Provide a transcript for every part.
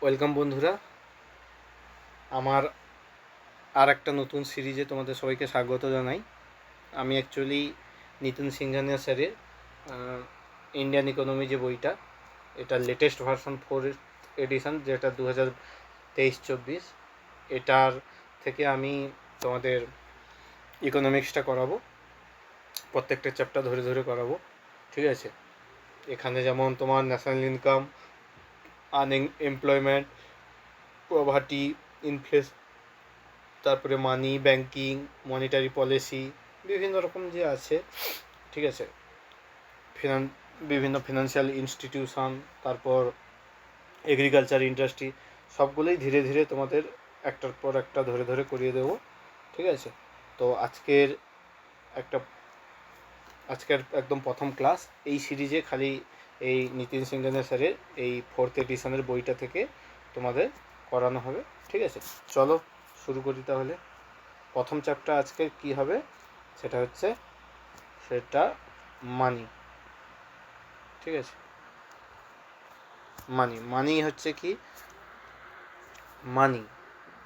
Welcome বন্ধুরা, আমার আর একটা নতুন সিরিজে তোমাদের সবাইকে স্বাগত জানাই। আমি অ্যাকচুয়ালি নিতিন সিংহানিয়া স্যারের ইন্ডিয়ান ইকোনমি যে বইটা, এটা লেটেস্ট ভার্সন 4 এডিশন, যেটা 2023-24, এটার থেকে আমি তোমাদের ইকোনমিক্সটা করাবো। প্রত্যেকটা চ্যাপ্টার ধরে ধরে করাবো, ঠিক আছে? এখানে যেমন তোমার national income, unemployment, poverty, inflation, তারপরে মানি, ব্যাংকিং, মনিটারি পলিসি, বিভিন্ন রকম যে আছে, ঠিক আছে? বিভিন্ন ফিনান্সিয়াল ইনস্টিটিউশন, তারপর এগ্রিকালচার ইন্ডাস্ট্রি, সবগুলোই ধীরে ধীরে তোমাদের একটার পর একটা ধরে ধরে করিয়ে দেবো, ঠিক আছে? তো আজকের একদম প্রথম ক্লাস এই সিরিজে খালি এই নিতিন সিংহানিয়া স্যারের এই 4th এডিশনের বইটা থেকে তোমাদের করানো হবে, ঠিক আছে? চলো শুরু করি তাহলে। প্রথম চ্যাপ্টার আজকে কি হবে সেটা মানি, ঠিক আছে? মানি হচ্ছে কি? মানি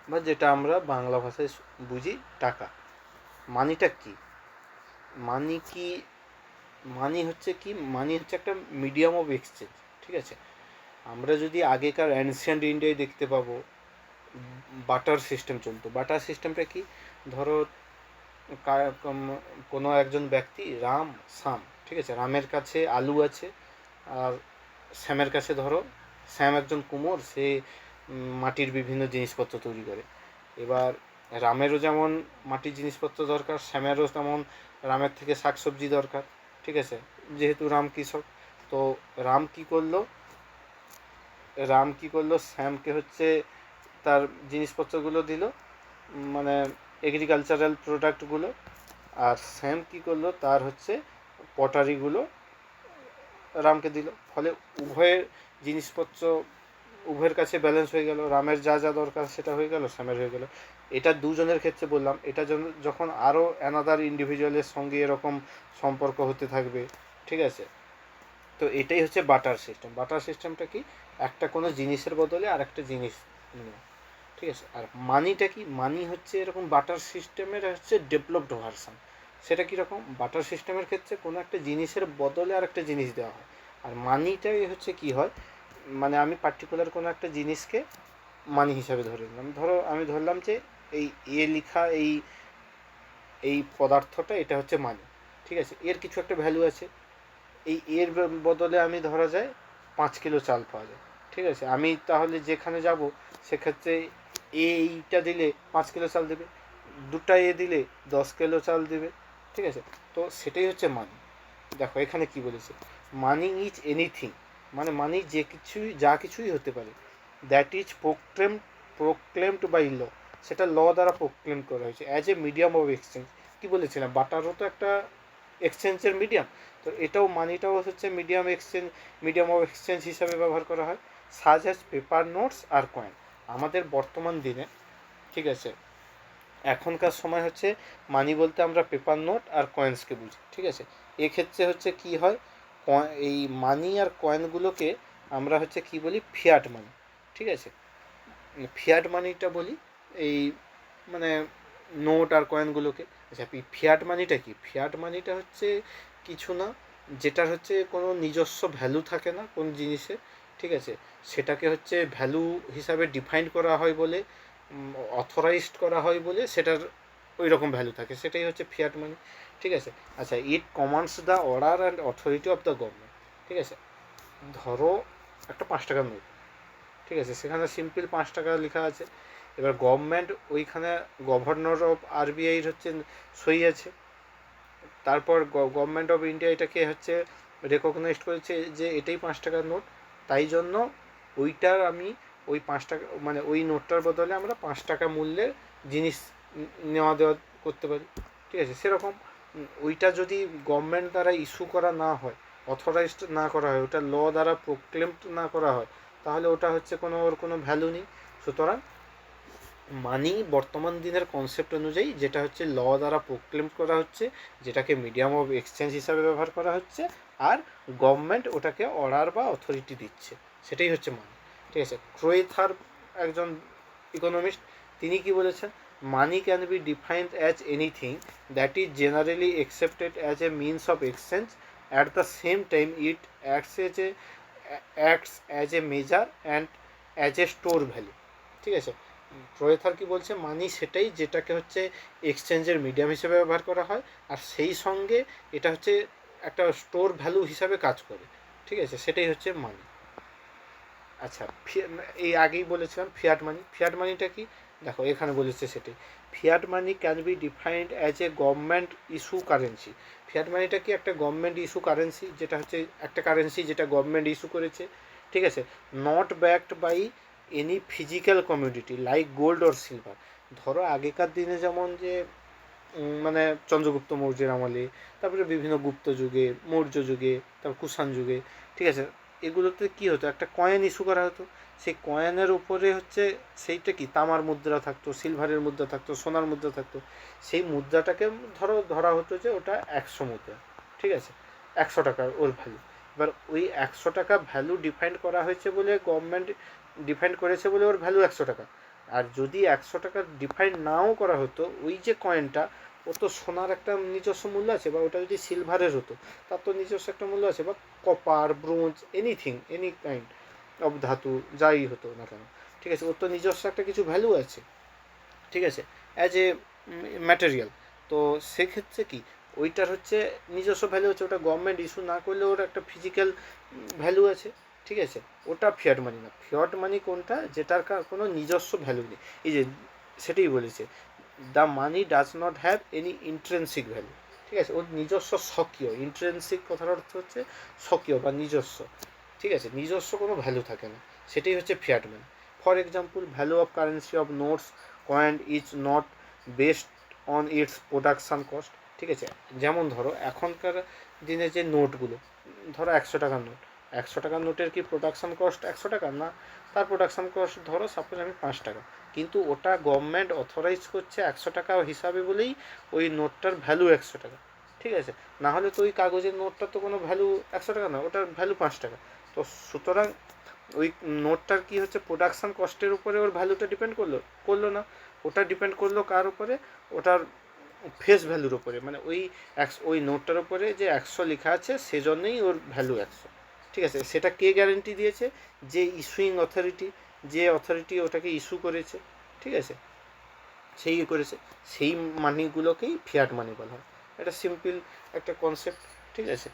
বা যেটা আমরা বাংলা ভাষায় বুঝি টাকা। মানিটা কি? মানি কি? মানি হচ্ছে একটা মিডিয়াম অফ এক্সচেঞ্জ, ঠিক আছে? আমরা যদি আগেকার অ্যানসিয়েন্ট ইন্ডিয়ায় দেখতে পাবো, বাটার সিস্টেম চলতো। বাটার সিস্টেমটা কি? ধরো কোনো একজন ব্যক্তি, রাম, শ্যাম, ঠিক আছে? রামের কাছে আলু আছে, আর শ্যামের কাছে ধরো শ্যাম একজন কুমোর, সে মাটির বিভিন্ন জিনিসপত্র তৈরি করে। এবার রামেরও যেমন মাটির জিনিসপত্র দরকার, শ্যামেরও তেমন রামের থেকে শাকসবজি দরকার, ঠিক আছে? যেহেতু রাম কৃষক, তো রাম কি করলো, শ্যামকে হচ্ছে তার জিনিসপত্রগুলো দিল, মানে এগ্রিকালচারাল প্রোডাক্টগুলো, আর শ্যাম কি করলো, তার হচ্ছে পটারিগুলো রামকে দিল। ফলে উভয়ের জিনিসপত্র উভয়ের কাছে ব্যালেন্স হয়ে গেল, রামের যা যা দরকার সেটা হয়ে গেল, শ্যামের হয়ে গেল। এটা দুজনের ক্ষেত্রে বললাম। এটা যখন আরও অ্যানাদার ইন্ডিভিজুয়ালের সঙ্গে এরকম সম্পর্ক হতে থাকবে, ঠিক আছে? তো এটাই হচ্ছে বাটার সিস্টেম। বাটার সিস্টেমটা কি? একটা কোনো জিনিসের বদলে আর একটা জিনিস নেওয়া, ঠিক আছে? আর মানিটা কি? মানি হচ্ছে এরকম বাটার সিস্টেমের হচ্ছে ডেভেলপড ভার্সান। সেটা কীরকম? বাটার সিস্টেমের ক্ষেত্রে কোনো একটা জিনিসের বদলে আর একটা জিনিস দেওয়া হয়। আর মানিটাই হচ্ছে কি হয়, মানে আমি পার্টিকুলার কোনো একটা জিনিসকে মানি হিসাবে ধরে নিলাম। আমি ধরলাম যে এই লেখা এই পদার্থটা, এটা হচ্ছে মানি, ঠিক আছে? এর কিছু একটা ভ্যালু আছে। এর বদলে আমি ধরা যায় 5 কিলো চাল পাওয়া যায়, ঠিক আছে? আমি তাহলে যেখানে যাব সেক্ষেত্রে এইটা দিলে 5 কিলো চাল দেবে, দুটা দিলে 10 কিলো চাল দেবে, ঠিক আছে? তো সেটাই হচ্ছে মানি। দেখো এখানে কি বলেছে, মানি ইজ এনিথিং, মানে মানি যা কিছুই হতে পারে, that is proclaimed by law, সেটা ল দ্বারা প্রোক্লেম করা হয়েছে as a medium of exchange. কি বলেছিলাম, বাটারও তো একটা এক্সচেঞ্জের মিডিয়াম, তো মানিটাও হচ্ছে মিডিয়াম অফ এক্সচেঞ্জ হিসাবে ব্যবহার করা হয়। সাজ অ্যাজ পেপার নোটস আর কয়েন। আমাদের বর্তমান দিনে, ঠিক আছে, এখনকার সময় হচ্ছে মানি বলতে আমরা পেপার নোট আর কয়েন্সকে বুঝি, ঠিক আছে? এক্ষেত্রে হচ্ছে কি হয়, এই মানি আর কয়েনগুলোকে আমরা হচ্ছে কি বলি, ফিয়াট মানি, ঠিক আছে? ফিয়াট মানিটা বলি এই, মানে নোট আর কয়েনগুলোকে। আচ্ছা, ফিয়াট মানিটা কি? ফিয়াট মানিটা হচ্ছে কিছু না, যেটার হচ্ছে কোনো নিজস্ব ভ্যালু থাকে না কোন জিনিসে, ঠিক আছে? সেটাকে হচ্ছে ভ্যালু হিসাবে ডিফাইন করা হয় বলে, অথরাইজড করা হয় বলে সেটার ওই রকম ভ্যালু থাকে, সেটাই হচ্ছে ফিয়াট মানি, ঠিক আছে? আচ্ছা, it commands the order and authority of the government, ঠিক আছে? ধরো একটা 5 টাকার নোট, ঠিক আছে? সেখানে সিম্পল 5 টাকা লেখা আছে। এবার গভর্নমেন্ট ওইখানে গভর্নর অফ আরবিআইর হচ্ছে সই আছে, তারপর গভর্নমেন্ট অফ ইন্ডিয়া এটাকে হচ্ছে রেকগনাইজ করেছে যে এটাই 5 টাকার নোট, তাই জন্য ওইটার আমি ওই 5 টাকা, মানে ওই নোটটার বদলে আমরা 5 টাকা মূল্যের জিনিস নেওয়া দেওয়া করতে পারি, ঠিক আছে? সেরকম ওইটা যদি গভর্নমেন্ট দ্বারা ইস্যু করা না হয়, অথরাইজড না করা হয়, ওটা ল দ্বারা প্রোক্লেমড না করা হয়, তাহলে ওটা হচ্ছে ওর কোনো ভ্যালু নেই। সুতরাং মানি বর্তমান দিনের কনসেপ্ট অনুযায়ী যেটা হচ্ছে ল দ্বারা প্রোক্লেম করা হচ্ছে, যেটাকে মিডিয়াম অফ এক্সচেঞ্জ হিসাবে ব্যবহার করা হচ্ছে, আর গভর্নমেন্ট ওটাকে অর্ডার বা অথরিটি দিচ্ছে, সেটাই হচ্ছে মানি। ঠিক আছে। ক্রোয়েথার একজন ইকোনমিস্ট, তিনি কি বলেছেন, মানি can be defined as anything that is generally accepted as a means of exchange at the same time it acts as a measure and as a store value. ঠিক আছে। ক্রোয়েথার কি বলছে, মানি সেটাই যেটাকে হচ্ছে এক্সচেঞ্জের মিডিয়াম হিসেবে ব্যবহার করা হয়, আর সেই সঙ্গে এটা হচ্ছে একটা স্টোর ভ্যালু হিসাবে কাজ করে। ঠিক আছে, সেটাই হচ্ছে মানি। আচ্ছা, এই আগেই বলেছিলাম ফিয়াট মানি। ফিয়াট মানিটা কি, দেখো এখানে বলেছে সেটাই। Fiat money can be defined as a government issue currency. Fiat মানিটা কি, একটা গভর্নমেন্ট ইস্যু কারেন্সি, যেটা হচ্ছে একটা কারেন্সি যেটা গভর্নমেন্ট ইস্যু করেছে। ঠিক আছে, not backed by any physical commodity like gold or silver. ধরো আগেকার দিনে যেমন যে মানে চন্দ্রগুপ্ত মৌর্যের আমলে, তারপরে বিভিন্ন গুপ্ত যুগে, মৌর্য যুগে, তারপর কুষাণ যুগে, ঠিক আছে, এগুলোতে কী হতো, একটা কয়েন ইস্যু করা হতো। সেই কয়েনের উপরে হচ্ছে সেইটা কি, তামার মুদ্রা থাকতো, সিলভারের মুদ্রা থাকতো, সোনার মুদ্রা থাকতো। সেই মুদ্রাটাকে ধরা হতো যে ওটা 100 মুদ্রা। ঠিক আছে, 100 টাকার ওর ভ্যালু। এবার ওই 100 টাকা ভ্যালু ডিফাইন্ড করা হয়েছে বলে, গভর্নমেন্ট ডিফাইন্ড করেছে বলে ওর ভ্যালু 100 টাকা। আর যদি 100 টাকা ডিফাইন্ড নাও করা হতো, ওই যে কয়েনটা, ও তো সোনার একটা নিজস্ব মূল্য আছে, বা ওটা যদি সিলভারের হতো তার তো নিজস্ব একটা মূল্য আছে, বা copper, bronze, anything, any kind of ধাতু, যাই হতো না কেন, ঠিক আছে, ওর তো নিজস্ব একটা কিছু ভ্যালু আছে। ঠিক আছে, অ্যাজ এ ম্যাটেরিয়াল। তো সেক্ষেত্রে কি, ওইটার হচ্ছে নিজস্ব ভ্যালু আছে, ওটা গভর্নমেন্ট ইস্যু না করলে ওর একটা ফিজিক্যাল ভ্যালু আছে। ঠিক আছে, ওটা ফিয়াট মানি না। ফিয়াট মানি কোনটা, যেটার কোনো নিজস্ব ভ্যালু নেই। এই যে সেটাই বলেছে, the money does not have any intrinsic value. ঠিক আছে, ওর নিজস্ব স্বকীয়, ইন্ট্রেন্সিক কথার অর্থ হচ্ছে স্বকীয় বা নিজস্ব। ঠিক আছে, নিজস্ব কোনো ভ্যালু থাকে না, সেটাই হচ্ছে fiat money. For example, value of currency of notes coin is not based on it's production cost. ঠিক আছে, যেমন ধরো এখনকার দিনে যে নোটগুলো, ধরো 100 টাকার নোট, 100 টাকার নোটের কি প্রোডাকশান কস্ট 100 টাকা না, তার প্রোডাকশান কস্ট ধরো সাপোজ আমি 5 টাকা, কিন্তু ওটা গভর্নমেন্ট অথরাইজ করছে 100 টাকা হিসাবে বলেই ওই নোটটার ভ্যালু 100 টাকা। ঠিক আছে, না হলে তো ওই কাগজের নোটটার তো কোনো ভ্যালু 100 টাকা না, ওটার ভ্যালু 5 টাকা। তো সুতরাং ওই নোটটার কি হচ্ছে, প্রোডাকশান কস্টের উপরে ওর ভ্যালুটা ডিপেন্ড করলো না, ওটা ডিপেন্ড করলো কার উপরে, ওটার ফেস ভ্যালুর উপরে, মানে ওই নোটটার উপরে যে 100 লেখা আছে সেজন্যই ওর ভ্যালু 100। ঠিক আছে, সেটা কে গ্যারেন্টি দিয়েছে, যে ইস্যুইং অথরিটি, যে অথরিটি ওটাকে ইস্যু করেছে। ঠিক আছে, সেই করেছে, সেই মানিগুলোকেই ফিয়াট মানি বলা হয়। এটা সিম্পল একটা কনসেপ্ট। ঠিক আছে,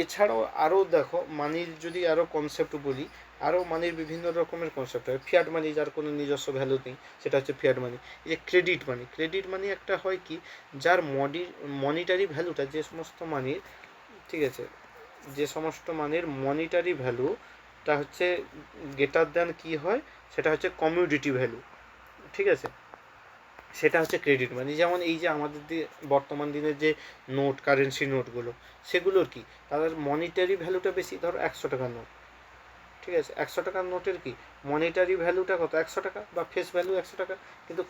এছাড়াও আরও দেখো, মানির যদি আরও কনসেপ্ট বলি, আরও মানির বিভিন্ন রকমের কনসেপ্ট হয়। ফিয়াট মানি যার কোনো নিজস্ব ভ্যালু নেই, সেটা হচ্ছে ফিয়াট মানি। এই যে ক্রেডিট মানি, ক্রেডিট মানি একটা হয় কি, যার মনিটারি ভ্যালুটা, যে সমস্ত মানির, ঠিক আছে, যে সমস্ত মানের মনিটারি ভ্যালুটা হচ্ছে গ্রেটার দ্যান কি হয়, সেটা হচ্ছে কমিউডিটি ভ্যালু। ঠিক আছে, সেটা হচ্ছে ক্রেডিট মানি। যেমন এই যে আমাদের বর্তমান দিনের যে নোট, কারেন্সি নোটগুলো, সেগুলোর কি, তাদের মনিটারি ভ্যালুটা বেশি। ধরো 100 টাকার নোট, ঠিক আছে, 100 টাকার নোটের কি মনিটারি ভ্যালুটা কত, 100 টাকা, বা ফেস ভ্যালু 100 টাকা, কিন্তু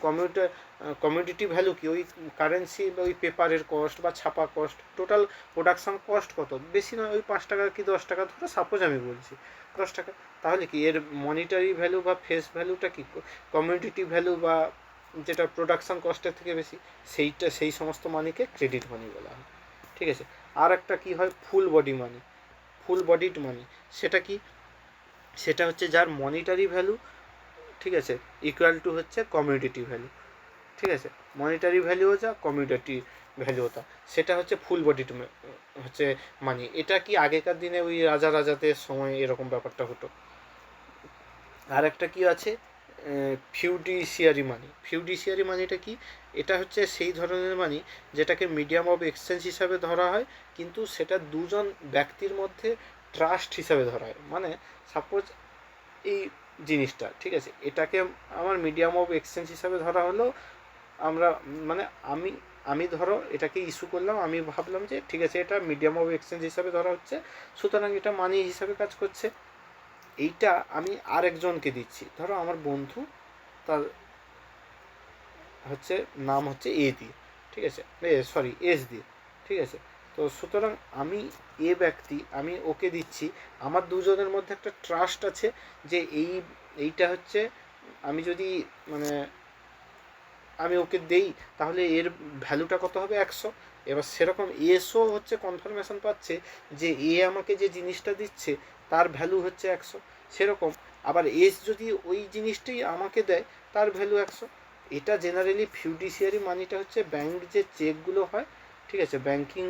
কমিউডিটি ভ্যালু কি, ওই কারেন্সি বা ওই পেপারের কস্ট বা ছাপা কস্ট, টোটাল প্রোডাকশান কস্ট কত, বেশি নয়, ওই 5 টাকা কি 10 টাকা, ধরো সাপোজ আমি বলছি 10 টাকা। তাহলে কি এর মনিটারি ভ্যালু বা ফেস ভ্যালুটা কি কমিউডিটি ভ্যালু বা যেটা প্রোডাকশান কস্টের থেকে বেশি, সেই সমস্ত মানিকে ক্রেডিট মানি বলা হয়। ঠিক আছে, আর একটা কি হয়, ফুল বডি মানি, ফুল বডিড মানি। সেটা কি, সেটা হচ্ছে যার মনিটারি ভ্যালু, ঠিক আছে, ইকুয়াল টু হচ্ছে কমিউডিটি ভ্যালু। ঠিক আছে, মনিটারি ভ্যালুও যা, কমিউডিটি ভ্যালুও তা, সেটা হচ্ছে ফুল বডিড হচ্ছে মানি। এটা কি আগেকার দিনে ওই রাজাদের সময় এরকম ব্যাপারটা হতো। আর একটা কি আছে, ফিউডিশিয়ারি মানি। ফিউডিশিয়ারি মানিটা কি, এটা হচ্ছে সেই ধরনের মানি যেটাকে মিডিয়াম অফ এক্সচেঞ্জ হিসাবে ধরা হয়, কিন্তু সেটা দুজন ব্যক্তির মধ্যে ট্রাস্ট হিসাবে ধরা হয়। মানে সাপোজ এই জিনিসটা, ঠিক আছে, এটাকে আমার মিডিয়াম অফ এক্সচেঞ্জ হিসাবে ধরা হলো, আমরা মানে আমি ধরো এটাকে ইস্যু করলাম, আমি ভাবলাম যে ঠিক আছে এটা মিডিয়াম অফ এক্সচেঞ্জ হিসাবে ধরা হচ্ছে, সুতরাং এটা মানি হিসাবে কাজ করছে। এইটা আমি আরেকজনকে দিচ্ছি, ধরো আমার বন্ধু, তার হচ্ছে নাম হচ্ছে এ দিয়ে, ঠিক আছে, সরি এস দিয়ে, ঠিক আছে, তো সুতরাং আমি ব্যক্তি, আমি ওকে দিচ্ছি, আমার দুজনের মধ্যে একটা ট্রাস্ট আছে যে এইটা হচ্ছে, আমি যদি মানে আমি ওকে দেই তাহলে এর ভ্যালুটা কত হবে 100। এবার সেরকম এসও হচ্ছে কনফার্মেশন পাচ্ছে যে আমাকে যে জিনিসটা দিচ্ছে তার ভ্যালু হচ্ছে 100। সেরকম আবার এস যদি ওই জিনিসটাই আমাকে দেয় তার ভ্যালু 100। এটা জেনারেলি ফিউডিশিয়ারি মানিটা হচ্ছে ব্যাংক যে চেকগুলো হয়, ঠিক আছে, ব্যাংকিং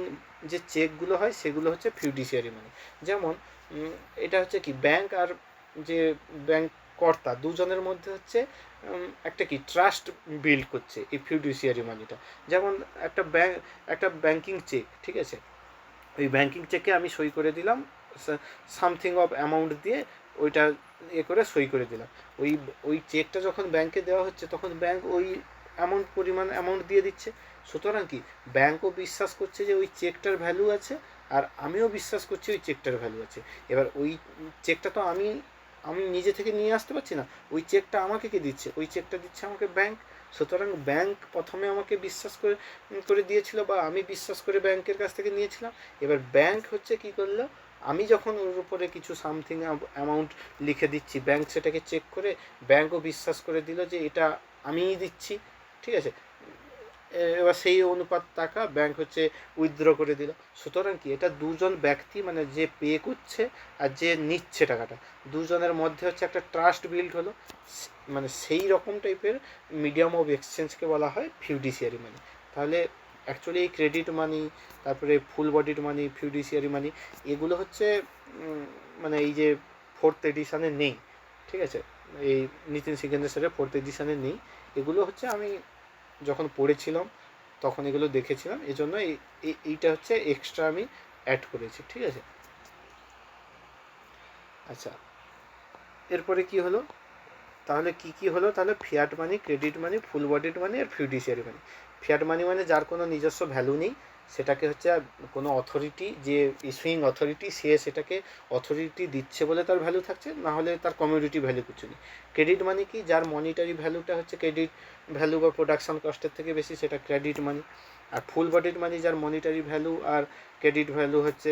যে চেকগুলো হয় সেগুলো হচ্ছে ফিউডিশিয়ারি মানি। যেমন এটা হচ্ছে কি, ব্যাংক আর যে ব্যাংক কর্তা দুজনের মধ্যে হচ্ছে একটা কি ট্রাস্ট বিল্ড করছে এই ফিউডিশিয়ারি মানিটা। যেমন একটা ব্যাংকিং চেক, ঠিক আছে, ওই ব্যাংকিং চেকে আমি সই করে দিলাম, সামথিং অফ অ্যামাউন্ট দিয়ে ওইটা করে সই করে দিলাম। ওই চেকটা যখন ব্যাংকে দেওয়া হচ্ছে তখন ব্যাংক ওই পরিমাণ অ্যামাউন্ট দিয়ে দিচ্ছে। সুতরাং কি, ব্যাংকও বিশ্বাস করছে যে ওই চেকটার ভ্যালু আছে, আর আমিও বিশ্বাস করছি ওই চেকটার ভ্যালু আছে। এবার ওই চেকটা তো আমি নিজে থেকে নিয়ে আসতে পারছি না, ওই চেকটা আমাকে কে দিচ্ছে? ওই চেকটা দিচ্ছে আমাকে ব্যাংক। সুতরাং ব্যাংক প্রথমে আমাকে বিশ্বাস করে দিয়েছিল, বা আমি বিশ্বাস করে ব্যাংকের কাছ থেকে নিয়েছিলাম। এবার ব্যাংক হচ্ছে কি করলো, আমি যখন ওর উপরে কিছু সামথিং অ্যামাউন্ট লিখে দিচ্ছি, ব্যাংক সেটাকে চেক করে ব্যাংকও বিশ্বাস করে দিল যে এটা আমিই দিচ্ছি, ঠিক আছে। এবার সেই অনুপাত টাকা ব্যাংক হচ্ছে উইথড্র করে দিল। সুতরাং কি, এটা দুজন ব্যক্তি মানে যে পে করছে আর যে নিচ্ছে টাকাটা, দুজনের মধ্যে হচ্ছে একটা ট্রাস্ট বিল্ড হলো। মানে সেই রকম টাইপের মিডিয়াম অফ এক্সচেঞ্জকে বলা হয় ফিউডিশিয়ারি মানি। তাহলে অ্যাকচুয়ালি এই ক্রেডিট মানি, তারপরে ফুল বডিড মানি, ফিউডিশিয়ারি মানি, এগুলো হচ্ছে মানে এই যে 4th এডিশানে নেই, ঠিক আছে, এই নিতিন সিকেন্দ্র স্যারের 4th এডিশানে নেই। এগুলো হচ্ছে আমি যখন পড়েছিলাম তখন এগুলো দেখেছিলাম, এই জন্য এইটা হচ্ছে এক্সট্রা আমি অ্যাড করেছি, ঠিক আছে। আচ্ছা, এরপরে কি হলো, তাহলে কি হলো, তাহলে ফিয়াট মানি, ক্রেডিট মানি, ফুল বডিড মানি আর ফিউডিশিয়ারি মানি। ফিয়াট মানি মানে যার কোনো নিজস্ব ভ্যালু নেই, সেটাকে হচ্ছে কোনো অথরিটি, যে ইস্যুইং অথরিটি, সে সেটাকে অথরিটি দিচ্ছে বলে তার ভ্যালু থাকছে, না হলে তার কমিউনিটি ভ্যালু কিছু নেই। ক্রেডিট মানি কি, যার মনিটারি ভ্যালুটা হচ্ছে ক্রেডিট ভ্যালু বা প্রোডাকশন কস্টের থেকে বেশি, সেটা ক্রেডিট মানি। আর ফুল বডিড মানি যার মনিটারি ভ্যালু আর ক্রেডিট ভ্যালু হচ্ছে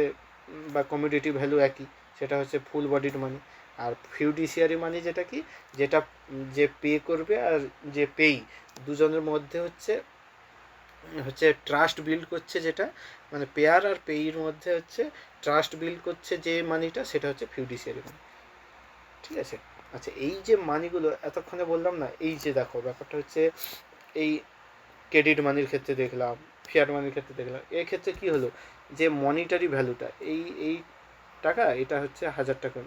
বা কমিউনিটি ভ্যালু একই, সেটা হচ্ছে ফুল বডিড মানি। আর ফিউডিশিয়ারি মানি যেটা কি, যেটা যে পে করবে আর যে পেই দুজনের মধ্যে হচ্ছে ট্রাস্ট বিল্ড করছে, যেটা মানে পেয়ার আর পেইর মধ্যে হচ্ছে ট্রাস্ট বিল্ড করছে যে মানিটা, সেটা হচ্ছে ফিউডিশিয়ারি মানি, ঠিক আছে। আচ্ছা, এই যে মানিগুলো এতক্ষণে বললাম না, এই যে দেখো ব্যাপারটা হচ্ছে, এই ক্রেডিট মানির ক্ষেত্রে দেখলাম, ফিয়াট মানির ক্ষেত্রে দেখলাম, এর ক্ষেত্রে কি হলো, যে মনিটারি ভ্যালুটা এই টাকা, এটা হচ্ছে 1000 টাকা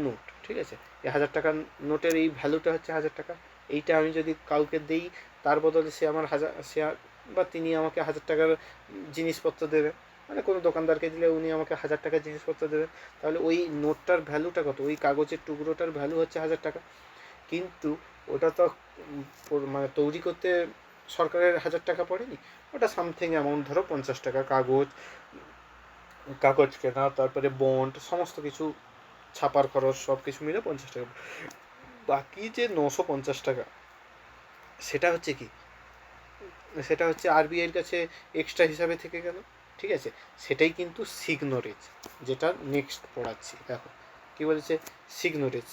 নোট, ঠিক আছে, এই 1000 টাকার নোটের এই ভ্যালুটা হচ্ছে 1000 টাকা। এইটা আমি যদি কাউকে দিই, তার বদলে সে আমার বা তিনি আমাকে 1000 টাকার জিনিসপত্র দেবে, মানে কোনো দোকানদারকে দিলে উনি আমাকে 1000 টাকার জিনিসপত্র দেবে, তাহলে ওই নোটটার ভ্যালুটা কত, ওই কাগজের টুকরোটার ভ্যালু হচ্ছে 1000 টাকা। কিন্তু ওটা তো মানে তৈরি করতে সরকারের 1000 টাকা পড়েনি, ওটা সামথিং অ্যামাউন্ট, ধরো 50 টাকা, কাগজ কেনা, তারপরে বন্ড, সমস্ত কিছু, ছাপার খরচ, সব কিছু মিলে 50 টাকা। বাকি যে 950 টাকা, সেটা হচ্ছে কি, সেটা হচ্ছে আরবিআইয়ের কাছে এক্সট্রা হিসাবে থেকে গেল, ঠিক আছে। সেটাই কিন্তু সিগনোরেজ, যেটা নেক্সট পড়াচ্ছি। দেখো কী বলেছে,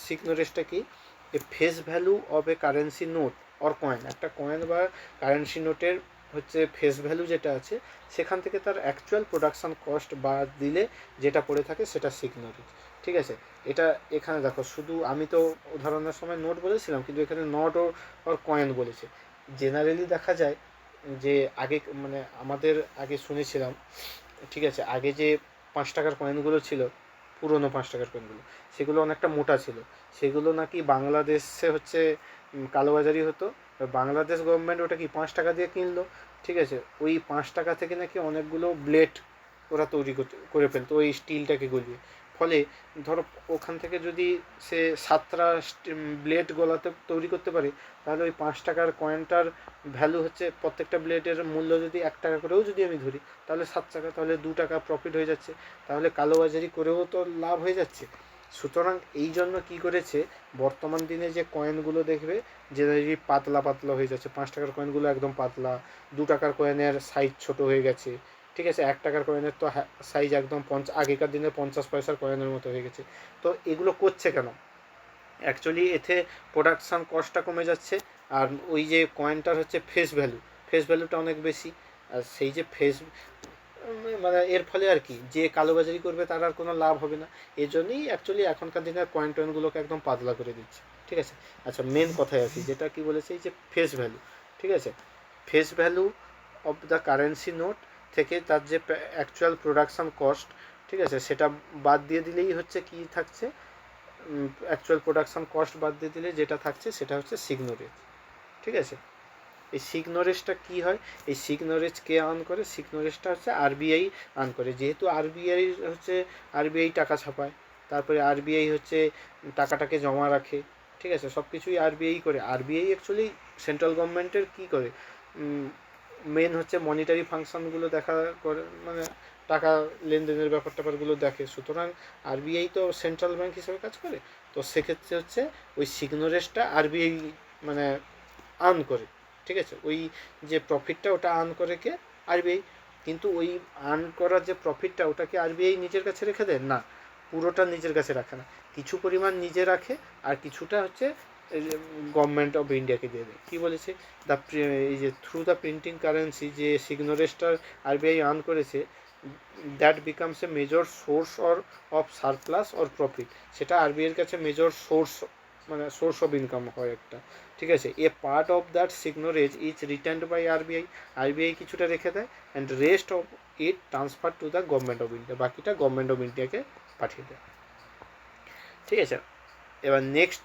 সিগনোরেজটা কি, a face value of a currency note or coin, একটা কয়েন বা কারেন্সি নোটের হচ্ছে ফেস ভ্যালু যেটা আছে, সেখান থেকে তার অ্যাকচুয়াল প্রোডাকশান কস্ট বাদ দিলে যেটা পড়ে থাকে সেটা সিগনোরেজ, ঠিক আছে। এটা এখানে দেখো, শুধু আমি তো উদাহরণের সময় নোট বলেছিলাম, কিন্তু এখানে নট ওর কয়েন বলেছে। জেনারেলি দেখা যায় যে আগে মানে আমাদের আগে শুনেছিলাম, ঠিক আছে, আগে যে 5 টাকার কয়েনগুলো ছিল, পুরনো 5 টাকার কয়েনগুলো, সেগুলো অনেকটা মোটা ছিল, সেগুলো নাকি বাংলাদেশে হচ্ছে কালোবাজারি হতো। বাংলাদেশ গভর্নমেন্ট ওটা কি 5 টাকা দিয়ে কিনলো, ঠিক আছে, ওই 5 টাকা থেকে নাকি অনেকগুলো ব্লেড ওরা তৈরি করে ফেলতো ওই স্টিলটাকে গলিয়ে। ফলে ধরো ওখান থেকে যদি সে 7টা ব্লেড গলাতে তৈরি করতে পারে, তাহলে ওই 5 টাকার কয়েনটার ভ্যালু হচ্ছে, প্রত্যেকটা ব্লেডের মূল্য যদি 1 টাকা করেও যদি আমি ধরি, তাহলে 7 টাকা, তাহলে 2 টাকা প্রফিট হয়ে যাচ্ছে, তাহলে কালোবাজারি করেও তো লাভ হয়ে যাচ্ছে। সুতরাং এই জন্য কী করেছে, বর্তমান দিনে যে কয়েনগুলো দেখবে জেনারেলি পাতলা পাতলা হয়ে যাচ্ছে, 5 টাকার কয়েনগুলো একদম পাতলা, 2 টাকার কয়েনের সাইজ ছোট হয়ে গেছে, ঠিক ঠিক আছে, 1 টাকার কয়েনের তো সাইজ একদম আগেকার দিনে 50 পয়সার কয়েনের মতো হয়ে গেছে। তো এগুলো করছে কেন? অ্যাকচুয়ালি এতে প্রোডাকশান কস্টটা কমে যাচ্ছে, আর ওই যে কয়েনটার হচ্ছে ফেস ভ্যালুটা অনেক বেশি। আর সেই যে মানে এর ফলে আর কি যে কালোবাজারি করবে তার আর কোনো লাভ হবে না। এই জন্যই অ্যাকচুয়ালি এখনকার দিনের টয়েনগুলোকে একদম পাতলা করে দিচ্ছে। ঠিক আছে, আচ্ছা মেন কথায় আসি, যেটা কি বলেছে এই যে ফেস ভ্যালু। ঠিক আছে, face value of the currency note থেকে তার যে অ্যাকচুয়াল প্রোডাকশান কস্ট, ঠিক আছে, সেটা বাদ দিয়ে দিলেই হচ্ছে কি থাকছে, অ্যাকচুয়াল প্রোডাকশান কস্ট বাদ দিয়ে দিলে যেটা থাকছে সেটা হচ্ছে সিগনোরেজ। ঠিক আছে, এই সিগনোরেজটা কী হয়, এই সিগনোরেজ কে আর্ন করে? সিগনোরেজটা হচ্ছে আরবিআই আর্ন করে। যেহেতু আরবিআই হচ্ছে আরবিআই টাকা ছাপায়, তারপরে আরবিআই হচ্ছে টাকাটাকে জমা রাখে। ঠিক আছে, সব কিছুই আরবিআই করে। আরবিআই অ্যাকচুয়ালি সেন্ট্রাল গভর্নমেন্টের কী করে, মেন হচ্ছে মনিটারি ফাংশনগুলো দেখা করে, মানে টাকা লেনদেনের ব্যাপার ট্যাপারগুলো দেখে। সুতরাং আরবিআই তো সেন্ট্রাল ব্যাংক হিসেবে কাজ করে। তো সেক্ষেত্রে হচ্ছে ওই সিগনোরেজটা আরবিআই মানে আর্ন করে। ঠিক আছে, ওই যে প্রফিটটা ওটা আর্ন করে কে? আরবিআই। কিন্তু ওই আর্ন করার যে প্রফিটটা ওটা কি আরবিআই নিজের কাছে রেখে দেয়? না, পুরোটা নিজের কাছে রাখে না, কিছু পরিমাণ নিজে রাখে, আর কিছুটা হচ্ছে গভর্নমেন্ট অফ ইন্ডিয়াকে দিয়ে দেয়। কী বলেছে, এই যে থ্রু দ্য প্রিন্টিং কারেন্সি যে সিগনোরেজটা আরবিআই আর্ন করেছে, that becomes a major source of surplus or profit. সেটা আরবিআইয়ের কাছে মেজর সোর্স, মানে সোর্স অফ ইনকাম হয় একটা। ঠিক আছে, a part of that seigniorage is returned by RBI. RBI কিছুটা রেখে দেয়, and rest of it transfer to the government of India. বাকিটা গভর্নমেন্ট অফ ইন্ডিয়াকে পাঠিয়ে দেয়। ঠিক আছে, এবার নেক্সট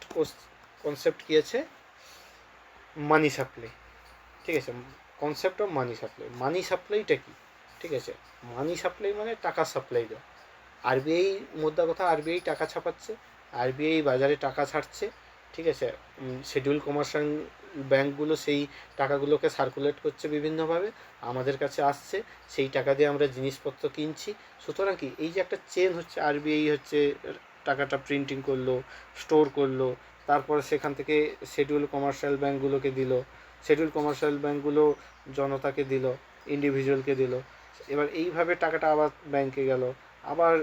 কনসেপ্ট কী আছে, মানি সাপ্লাই। ঠিক আছে, কনসেপ্ট অফ মানি সাপ্লাই। মানি সাপ্লাইটা কি? ঠিক আছে, মানি সাপ্লাই মানে টাকা সাপ্লাই দেওয়া। আরবিআই, মোদ্দা কথা আরবিআই টাকা ছাপাচ্ছে, আরবিআই বাজারে টাকা ছাড়ছে। ঠিক আছে, শিডিউল কমার্শিয়াল ব্যাঙ্কগুলো সেই টাকাগুলোকে সার্কুলেট করছে বিভিন্নভাবে, আমাদের কাছে আসছে, সেই টাকা দিয়ে আমরা জিনিসপত্র কিনছি। সুতরাং কি এই যে একটা চেন হচ্ছে, আরবিআই হচ্ছে টাকাটা প্রিন্টিং করলো, স্টোর করলো, তারপরে সেখান থেকে শিডিউল কমার্শিয়াল ব্যাঙ্কগুলোকে দিল, শিডিউল কমার্শিয়াল ব্যাঙ্কগুলো জনতাকে দিল, ইন্ডিভিজুয়ালকে দিল, এবার এইভাবে টাকাটা আবার ব্যাংকে গেল, আবার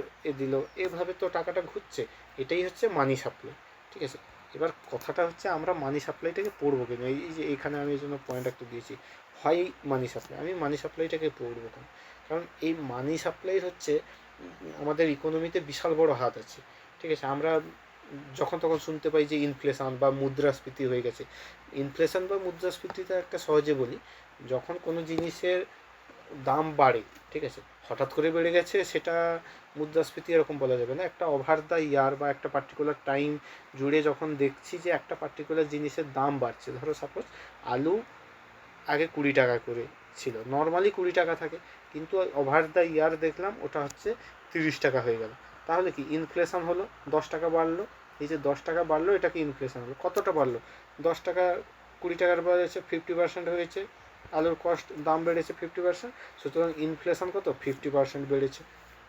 দিল, এভাবে তো টাকাটা ঘুরছে। এটাই হচ্ছে মানি সাপ্লাই। ঠিক আছে, এবার কথাটা হচ্ছে আমরা মানি সাপ্লাইটাকে পড়বো কেন? এই যে এখানে আমি এই জন্য পয়েন্ট একটা দিয়েছি, হয় মানি সাপ্লাই। আমি মানি সাপ্লাইটাকে পড়বো কেন? কারণ এই মানি সাপ্লাইয়ের হচ্ছে আমাদের ইকোনমিতে বিশাল বড় হাত আছে। ঠিক আছে, আমরা যখন তখন শুনতে পাই যে ইনফ্লেশন বা মুদ্রাস্ফীতি হয়ে গেছে। ইনফ্লেশন বা মুদ্রাস্ফীতিটা একটা সহজে বলি, যখন কোনো জিনিসের দাম বাড়ে, ঠিক আছে, হঠাৎ করে বেড়ে গেছে, সেটা মুদ্রাস্ফীতি এরকম বলা যাবে না। একটা ওভার দ্য ইয়ার বা একটা পার্টিকুলার টাইম জুড়ে যখন দেখছি যে একটা পার্টিকুলার জিনিসের দাম বাড়ছে, ধরো সাপোজ আলু আগে 20 টাকা করে ছিল, নর্মালি 20 টাকা থাকে, কিন্তু ওভার দ্য ইয়ার দেখলাম ওটা হচ্ছে 30 টাকা হয়ে গেল। তাহলে কি ইনফ্লেশন হলো, 10 টাকা বাড়লো। এই যে 10 টাকা বাড়লো, এটা কি ইনফ্লেশন হলো? কতটা বাড়লো? 10 টাকা 20 টাকার বেড়েছে 50% হয়েছে, আলুর কস্ট দাম বেড়েছে 50%, সুতরাং ইনফ্লেশন কত? 50% বেড়েছে,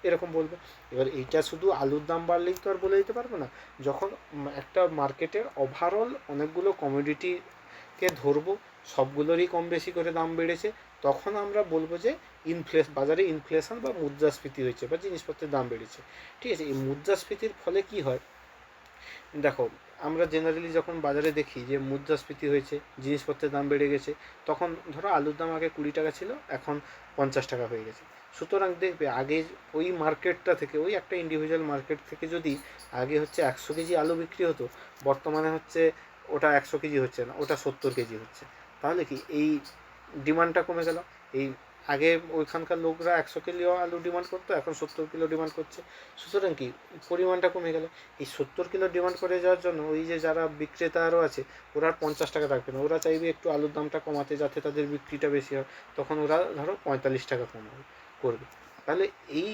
এরকম বলবে। এবার এইটা শুধু আলুর দাম বাড়লেই তো আর বলে দিতে পারবো না। যখন একটা মার্কেটের ওভারঅল অনেকগুলো কমোডিটিকে ধরবো, সবগুলোরই কম বেশি করে দাম বেড়েছে, তখন আমরা বলবো যে বাজারে ইনফ্লেশন বা মুদ্রাস্ফীতি হয়েছে বা জিনিসপত্রের দাম বেড়েছে। ঠিক আছে, এই মুদ্রাস্ফীতির ফলে কি হয় দেখো, আমরা জেনারেলি যখন বাজারে দেখি যে মুদ্রাস্ফীতি হয়েছে, জিনিসপত্রের দাম বেড়ে গেছে, তখন ধরো আলুর দাম আগে 20 টাকা ছিল, এখন 50 টাকা হয়ে গেছে। সুতরাং দেখবে আগে ওই মার্কেটটা থেকে, ওই একটা ইন্ডিভিজুয়াল মার্কেট থেকে যদি আগে হচ্ছে 100 কেজি আলু বিক্রি হতো, বর্তমানে হচ্ছে ওটা 100 কেজি হচ্ছে না, ওটা 70 কেজি হচ্ছে। তাহলে কি এই ডিমান্ডটা কমে গেল। এই আগে ওইখানকার লোকরা 100 কিলো আলু ডিমান্ড করতো, এখন 70 কিলো ডিমান্ড করছে। সুতরাং কি পরিমাণটা কমে গেল। এই 70 কিলো ডিমান্ড করে যাওয়ার জন্য ওই যে যারা বিক্রেতা আরও আছে, ওরা আর 50 টাকা রাখবে না, ওরা চাইবে একটু আলুর দামটা কমাতে, যাতে তাদের বিক্রিটা বেশি হয়। তখন ওরা ধরো 45 টাকা কমাবে, করবে। তাহলে এই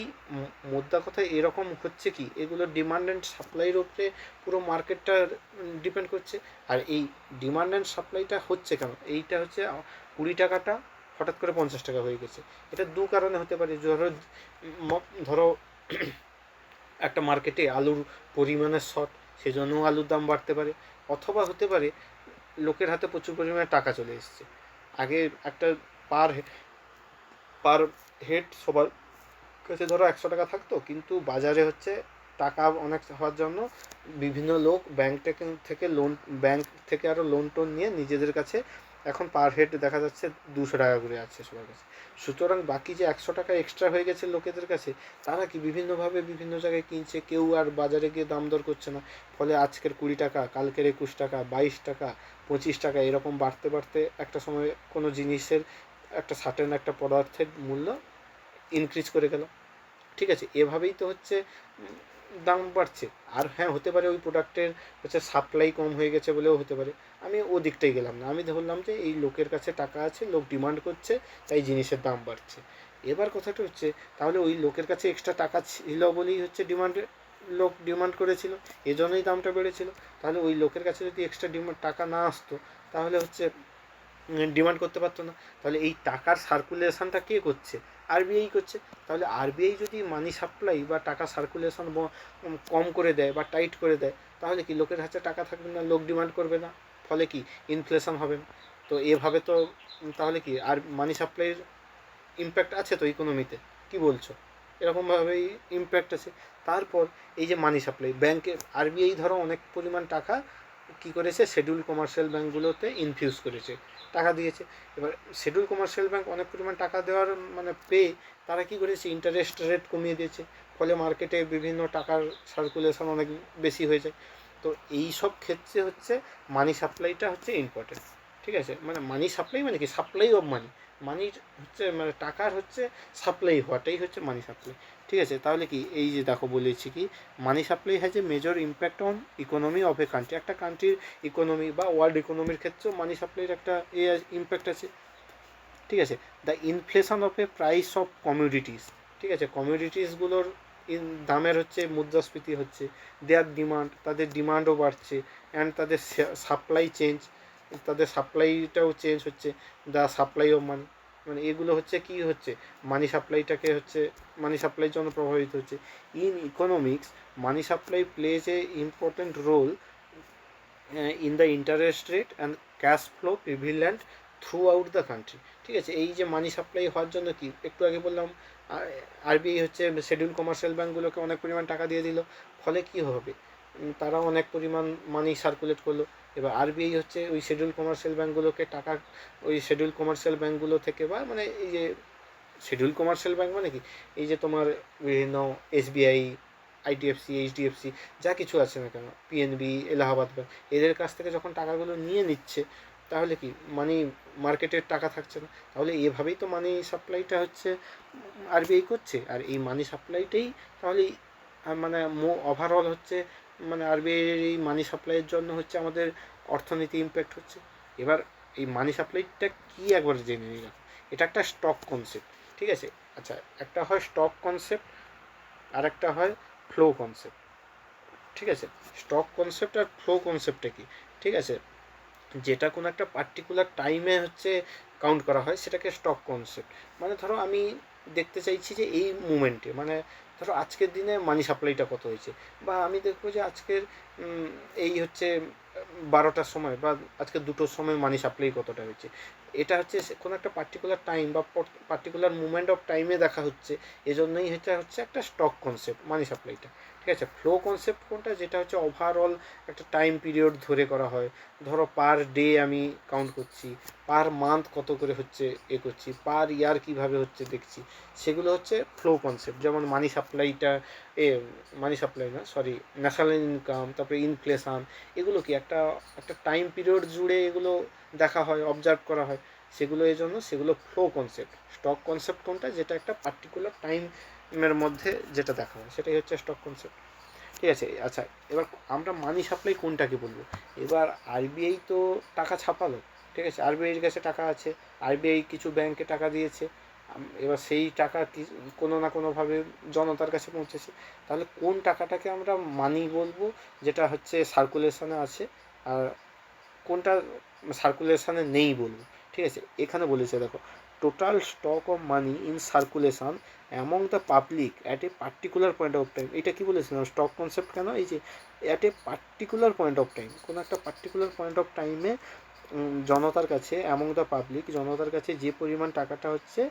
মোদ্দা কথা এরকম হচ্ছে কি, এগুলো ডিমান্ড অ্যান্ড সাপ্লাইয়ের উপরে পুরো মার্কেটটা ডিপেন্ড করছে। আর এই ডিমান্ড অ্যান্ড সাপ্লাইটা হচ্ছে কেন? এইটা হচ্ছে 20 টাকাটা হঠাৎ করে 50 টাকা হয়ে গেছে। এটা দু কারণে হতে পারে। ধরো একটা মার্কেটে আলুর পরিমাণের শর্ট, সেজন্য আলুর দাম বাড়তে পারে। অথবা হতে পারে লোকের হাতে প্রচুর পরিমাণে টাকা চলে এসছে। আগে একটা পার হেড সবার কাছে ধরো 100 টাকা থাকতো, কিন্তু বাজারে হচ্ছে টাকা অনেক হওয়ার জন্য বিভিন্ন লোক ব্যাংক থেকে লোন, ব্যাংক থেকে আরও লোন টোন নিয়ে নিজেদের কাছে এখন পার হেড দেখা যাচ্ছে 200 টাকা করে আছে সবার কাছে। সুতরাং বাকি যে 100 টাকা এক্সট্রা হয়ে গেছে লোকেদের কাছে, তারা কি বিভিন্নভাবে বিভিন্ন জায়গায় কিনছে, কেউ আর বাজারে গিয়ে দাম দর করছে না। ফলে আজকের 20 টাকা, কালকের 21 টাকা, 22 টাকা, 25 টাকা, এরকম বাড়তে বাড়তে একটা সময় কোনো জিনিসের একটা সার্টেন একটা পদার্থের মূল্য ইনক্রিজ করে গেল। ঠিক আছে, এভাবেই তো হচ্ছে দাম বাড়ছে। আর হ্যাঁ, হতে পারে ওই প্রোডাক্টের হচ্ছে সাপ্লাই কম হয়ে গেছে বলেও হতে পারে। আমি ও দিকটাই গেলাম না, আমি ধরলাম যে এই লোকের কাছে টাকা আছে, লোক ডিমান্ড করছে, তাই জিনিসের দাম বাড়ছে। এবার কথাটা হচ্ছে, তাহলে ওই লোকের কাছে এক্সট্রা টাকা ছিল বলেই হচ্ছে লোক ডিমান্ড করেছিল, এজন্যই দামটা বেড়েছিল। তাহলে ওই লোকের কাছে যদি এক্সট্রা টাকা না আসতো, তাহলে হচ্ছে ডিমান্ড করতে পারতো না। তাহলে এই টাকার সার্কুলেশনটা কে করছে? আরবিআই করছে। তাহলে আরবিআই যদি মানি সাপ্লাই বা টাকা সার্কুলেশন কম করে দেয় বা টাইট করে দেয়, তাহলে কি লোকের হাতে টাকা থাকবে না, লোক ডিমান্ড করবে না, ফলে কি ইনফ্লেশন হবে না। তো এভাবে তো তাহলে কি আর মানি সাপ্লাইয়ের ইম্প্যাক্ট আছে তো ইকোনমিতে, কি বলছো? এরকমভাবেই ইম্প্যাক্ট আছে। তারপর এই যে মানি সাপ্লাই, ব্যাংকে আরবিআই ধরো অনেক পরিমাণ টাকা কী করেছে, শিডিউল কমার্শিয়াল ব্যাঙ্কগুলোতে ইনফিউজ করেছে, টাকা দিয়েছে। এবার শিডিউল কমার্শিয়াল ব্যাঙ্ক অনেক পরিমাণ টাকা দেওয়ার মানে পেয়ে তারা কী করেছে, ইন্টারেস্ট রেট কমিয়ে দিয়েছে। ফলে মার্কেটে বিভিন্ন টাকার সার্কুলেশন অনেক বেশি হয়ে যায়। তো এই সব ক্ষেত্রে হচ্ছে মানি সাপ্লাইটা হচ্ছে ইম্পর্টেন্ট। ঠিক আছে, মানে মানি সাপ্লাই মানে কি, সাপ্লাই অফ মানি, মানির হচ্ছে মানে টাকার হচ্ছে সাপ্লাই হওয়াটাই হচ্ছে মানি সাপ্লাই। ঠিক আছে, তাহলে কি এই যে দেখো বলেছি কি, মানি supply has a major impact on economy of a country. একটা কান্ট্রির ইকোনমি বা ওয়ার্ল্ড ইকোনমির ক্ষেত্রেও মানি সাপ্লাইয়ের একটা ইম্প্যাক্ট আছে। ঠিক আছে, the inflation of a price of commodities. ঠিক আছে, কমিউডিটিসগুলোর দামের হচ্ছে মুদ্রাস্ফীতি হচ্ছে, দেয়ার ডিমান্ড, তাদের ডিমান্ডও বাড়ছে, অ্যান্ড তাদের সাপ্লাই চেঞ্জ, তাদের সাপ্লাইটাও চেঞ্জ হচ্ছে, দ্য সাপ্লাই অফ মানি, মানে এগুলো হচ্ছে কি হচ্ছে, মানি সাপ্লাইটাকে হচ্ছে, মানি সাপ্লাইয়ের জন্য প্রভাবিত হচ্ছে। In economics money supply plays a important role in the interest rate and cash flow prevalent throughout the country. ঠিক আছে, এই যে মানি সাপ্লাই হওয়ার জন্য কি, একটু আগে বললাম আরবিআই হচ্ছে শিডিউল কমার্শিয়াল ব্যাঙ্কগুলোকে অনেক পরিমাণ টাকা দিয়ে দিল, ফলে কি হবে, তারা অনেক পরিমাণ মানি সার্কুলেট করলো। এবার আরবিআই হচ্ছে ওই শিডিউল কমার্শিয়াল ব্যাঙ্কগুলোকে টাকা, ওই শিডিউল কমার্শিয়াল ব্যাঙ্কগুলো থেকে, বা মানে এই যে শিডিউল কমার্শিয়াল ব্যাঙ্ক মানে কি, এই যে তোমার বিভিন্ন এসবিআই, আইডিএফসি, এইচডিএফসি, যা কিছু আছে না কেন, পিএনবি, এলাহাবাদ ব্যাঙ্ক, এদের কাছ থেকে যখন টাকাগুলো নিয়ে নিচ্ছে, তাহলে কি মানি মার্কেটের টাকা থাকছে না। তাহলে এভাবেই তো মানি সাপ্লাইটা হচ্ছে আরবিআই করছে। আর এই মানি সাপ্লাইটাই তাহলে মানে ওভারঅল হচ্ছে, মানে আরবিআইয়ের এই মানি সাপ্লাইয়ের জন্য হচ্ছে আমাদের অর্থনীতি ইম্প্যাক্ট হচ্ছে। এবার এই মানি সাপ্লাইটা কী একবার জেনে নিলাম, এটা একটা স্টক কনসেপ্ট। ঠিক আছে, আচ্ছা, একটা হয় স্টক কনসেপ্ট আর একটা হয় ফ্লো কনসেপ্ট। ঠিক আছে, স্টক কনসেপ্ট আর ফ্লো কনসেপ্টটা কি, ঠিক আছে, যেটা কোনো একটা পার্টিকুলার টাইমে হচ্ছে কাউন্ট করা হয় সেটাকে স্টক কনসেপ্ট। মানে ধরো আমি দেখতে চাইছি যে এই মুমেন্টে, মানে ধরো আজকের দিনে মানি সাপ্লাইটা কত হয়েছে, বা আমি দেখবো যে আজকের এই হচ্ছে 12টার সময় বা আজকে 2টোর সময় মানি সাপ্লাই কতটা হয়েছে। এটা হচ্ছে কোনো একটা পার্টিকুলার টাইম বা পার্টিকুলার মুমেন্ট অফ টাইমে দেখা হচ্ছে, এজন্যই এটা হচ্ছে একটা স্টক কনসেপ্ট মানি সাপ্লাইটা। ঠিক আছে, ফ্লো কনসেপ্ট কোনটা, যেটা হচ্ছে ওভারঅল একটা টাইম পিরিয়ড ধরে করা হয়। ধরো পার ডে আমি কাউন্ট করছি, পার মান্থ কত করে হচ্ছে করছি, পার ইয়ার কীভাবে হচ্ছে দেখছি, সেগুলো হচ্ছে ফ্লো কনসেপ্ট। যেমন মানি সাপ্লাইটা, মানি সাপ্লাই না সরি, ন্যাশনাল ইনকাম, তারপরে ইনফ্লেশন, এগুলো কি একটা একটা টাইম পিরিয়ড জুড়ে এগুলো দেখা হয়, অবজার্ভ করা হয়, সেগুলো এই জন্য সেগুলো ফ্লো কনসেপ্ট। স্টক কনসেপ্ট কোনটা, যেটা একটা পার্টিকুলার টাইমের মধ্যে যেটা দেখা হয়, সেটাই হচ্ছে স্টক কনসেপ্ট। ঠিক আছে, আচ্ছা, এবার আমরা মানি সাপ্লাই কোনটাকে বলবো। এবার আরবিআই তো টাকা ছাপালো, ঠিক আছে, আরবিআইয়ের কাছে টাকা আছে, আরবিআই কিছু ব্যাংকে টাকা দিয়েছে, এবার সেই টাকা কোনো না কোনোভাবে জনতার কাছে পৌঁছেছে। তাহলে কোন টাকাটাকে আমরা মানি বলবো, যেটা হচ্ছে সার্কুলেশনে আছে, আর কোনটা সার্কুলেশনে নেই বলবো। ঠিক আছে, এখানে বলেছে দেখো, total stock of money in circulation among the public at a particular point of time. এটা কি বলেছিলাম, স্টক কনসেপ্ট কেন, এই যে at a particular point of time, কোনো একটা পার্টিকুলার পয়েন্ট অফ টাইমে জনতার কাছে, অ্যামং দ্য পাবলিক, জনতার কাছে যে পরিমাণ টাকাটা হচ্ছে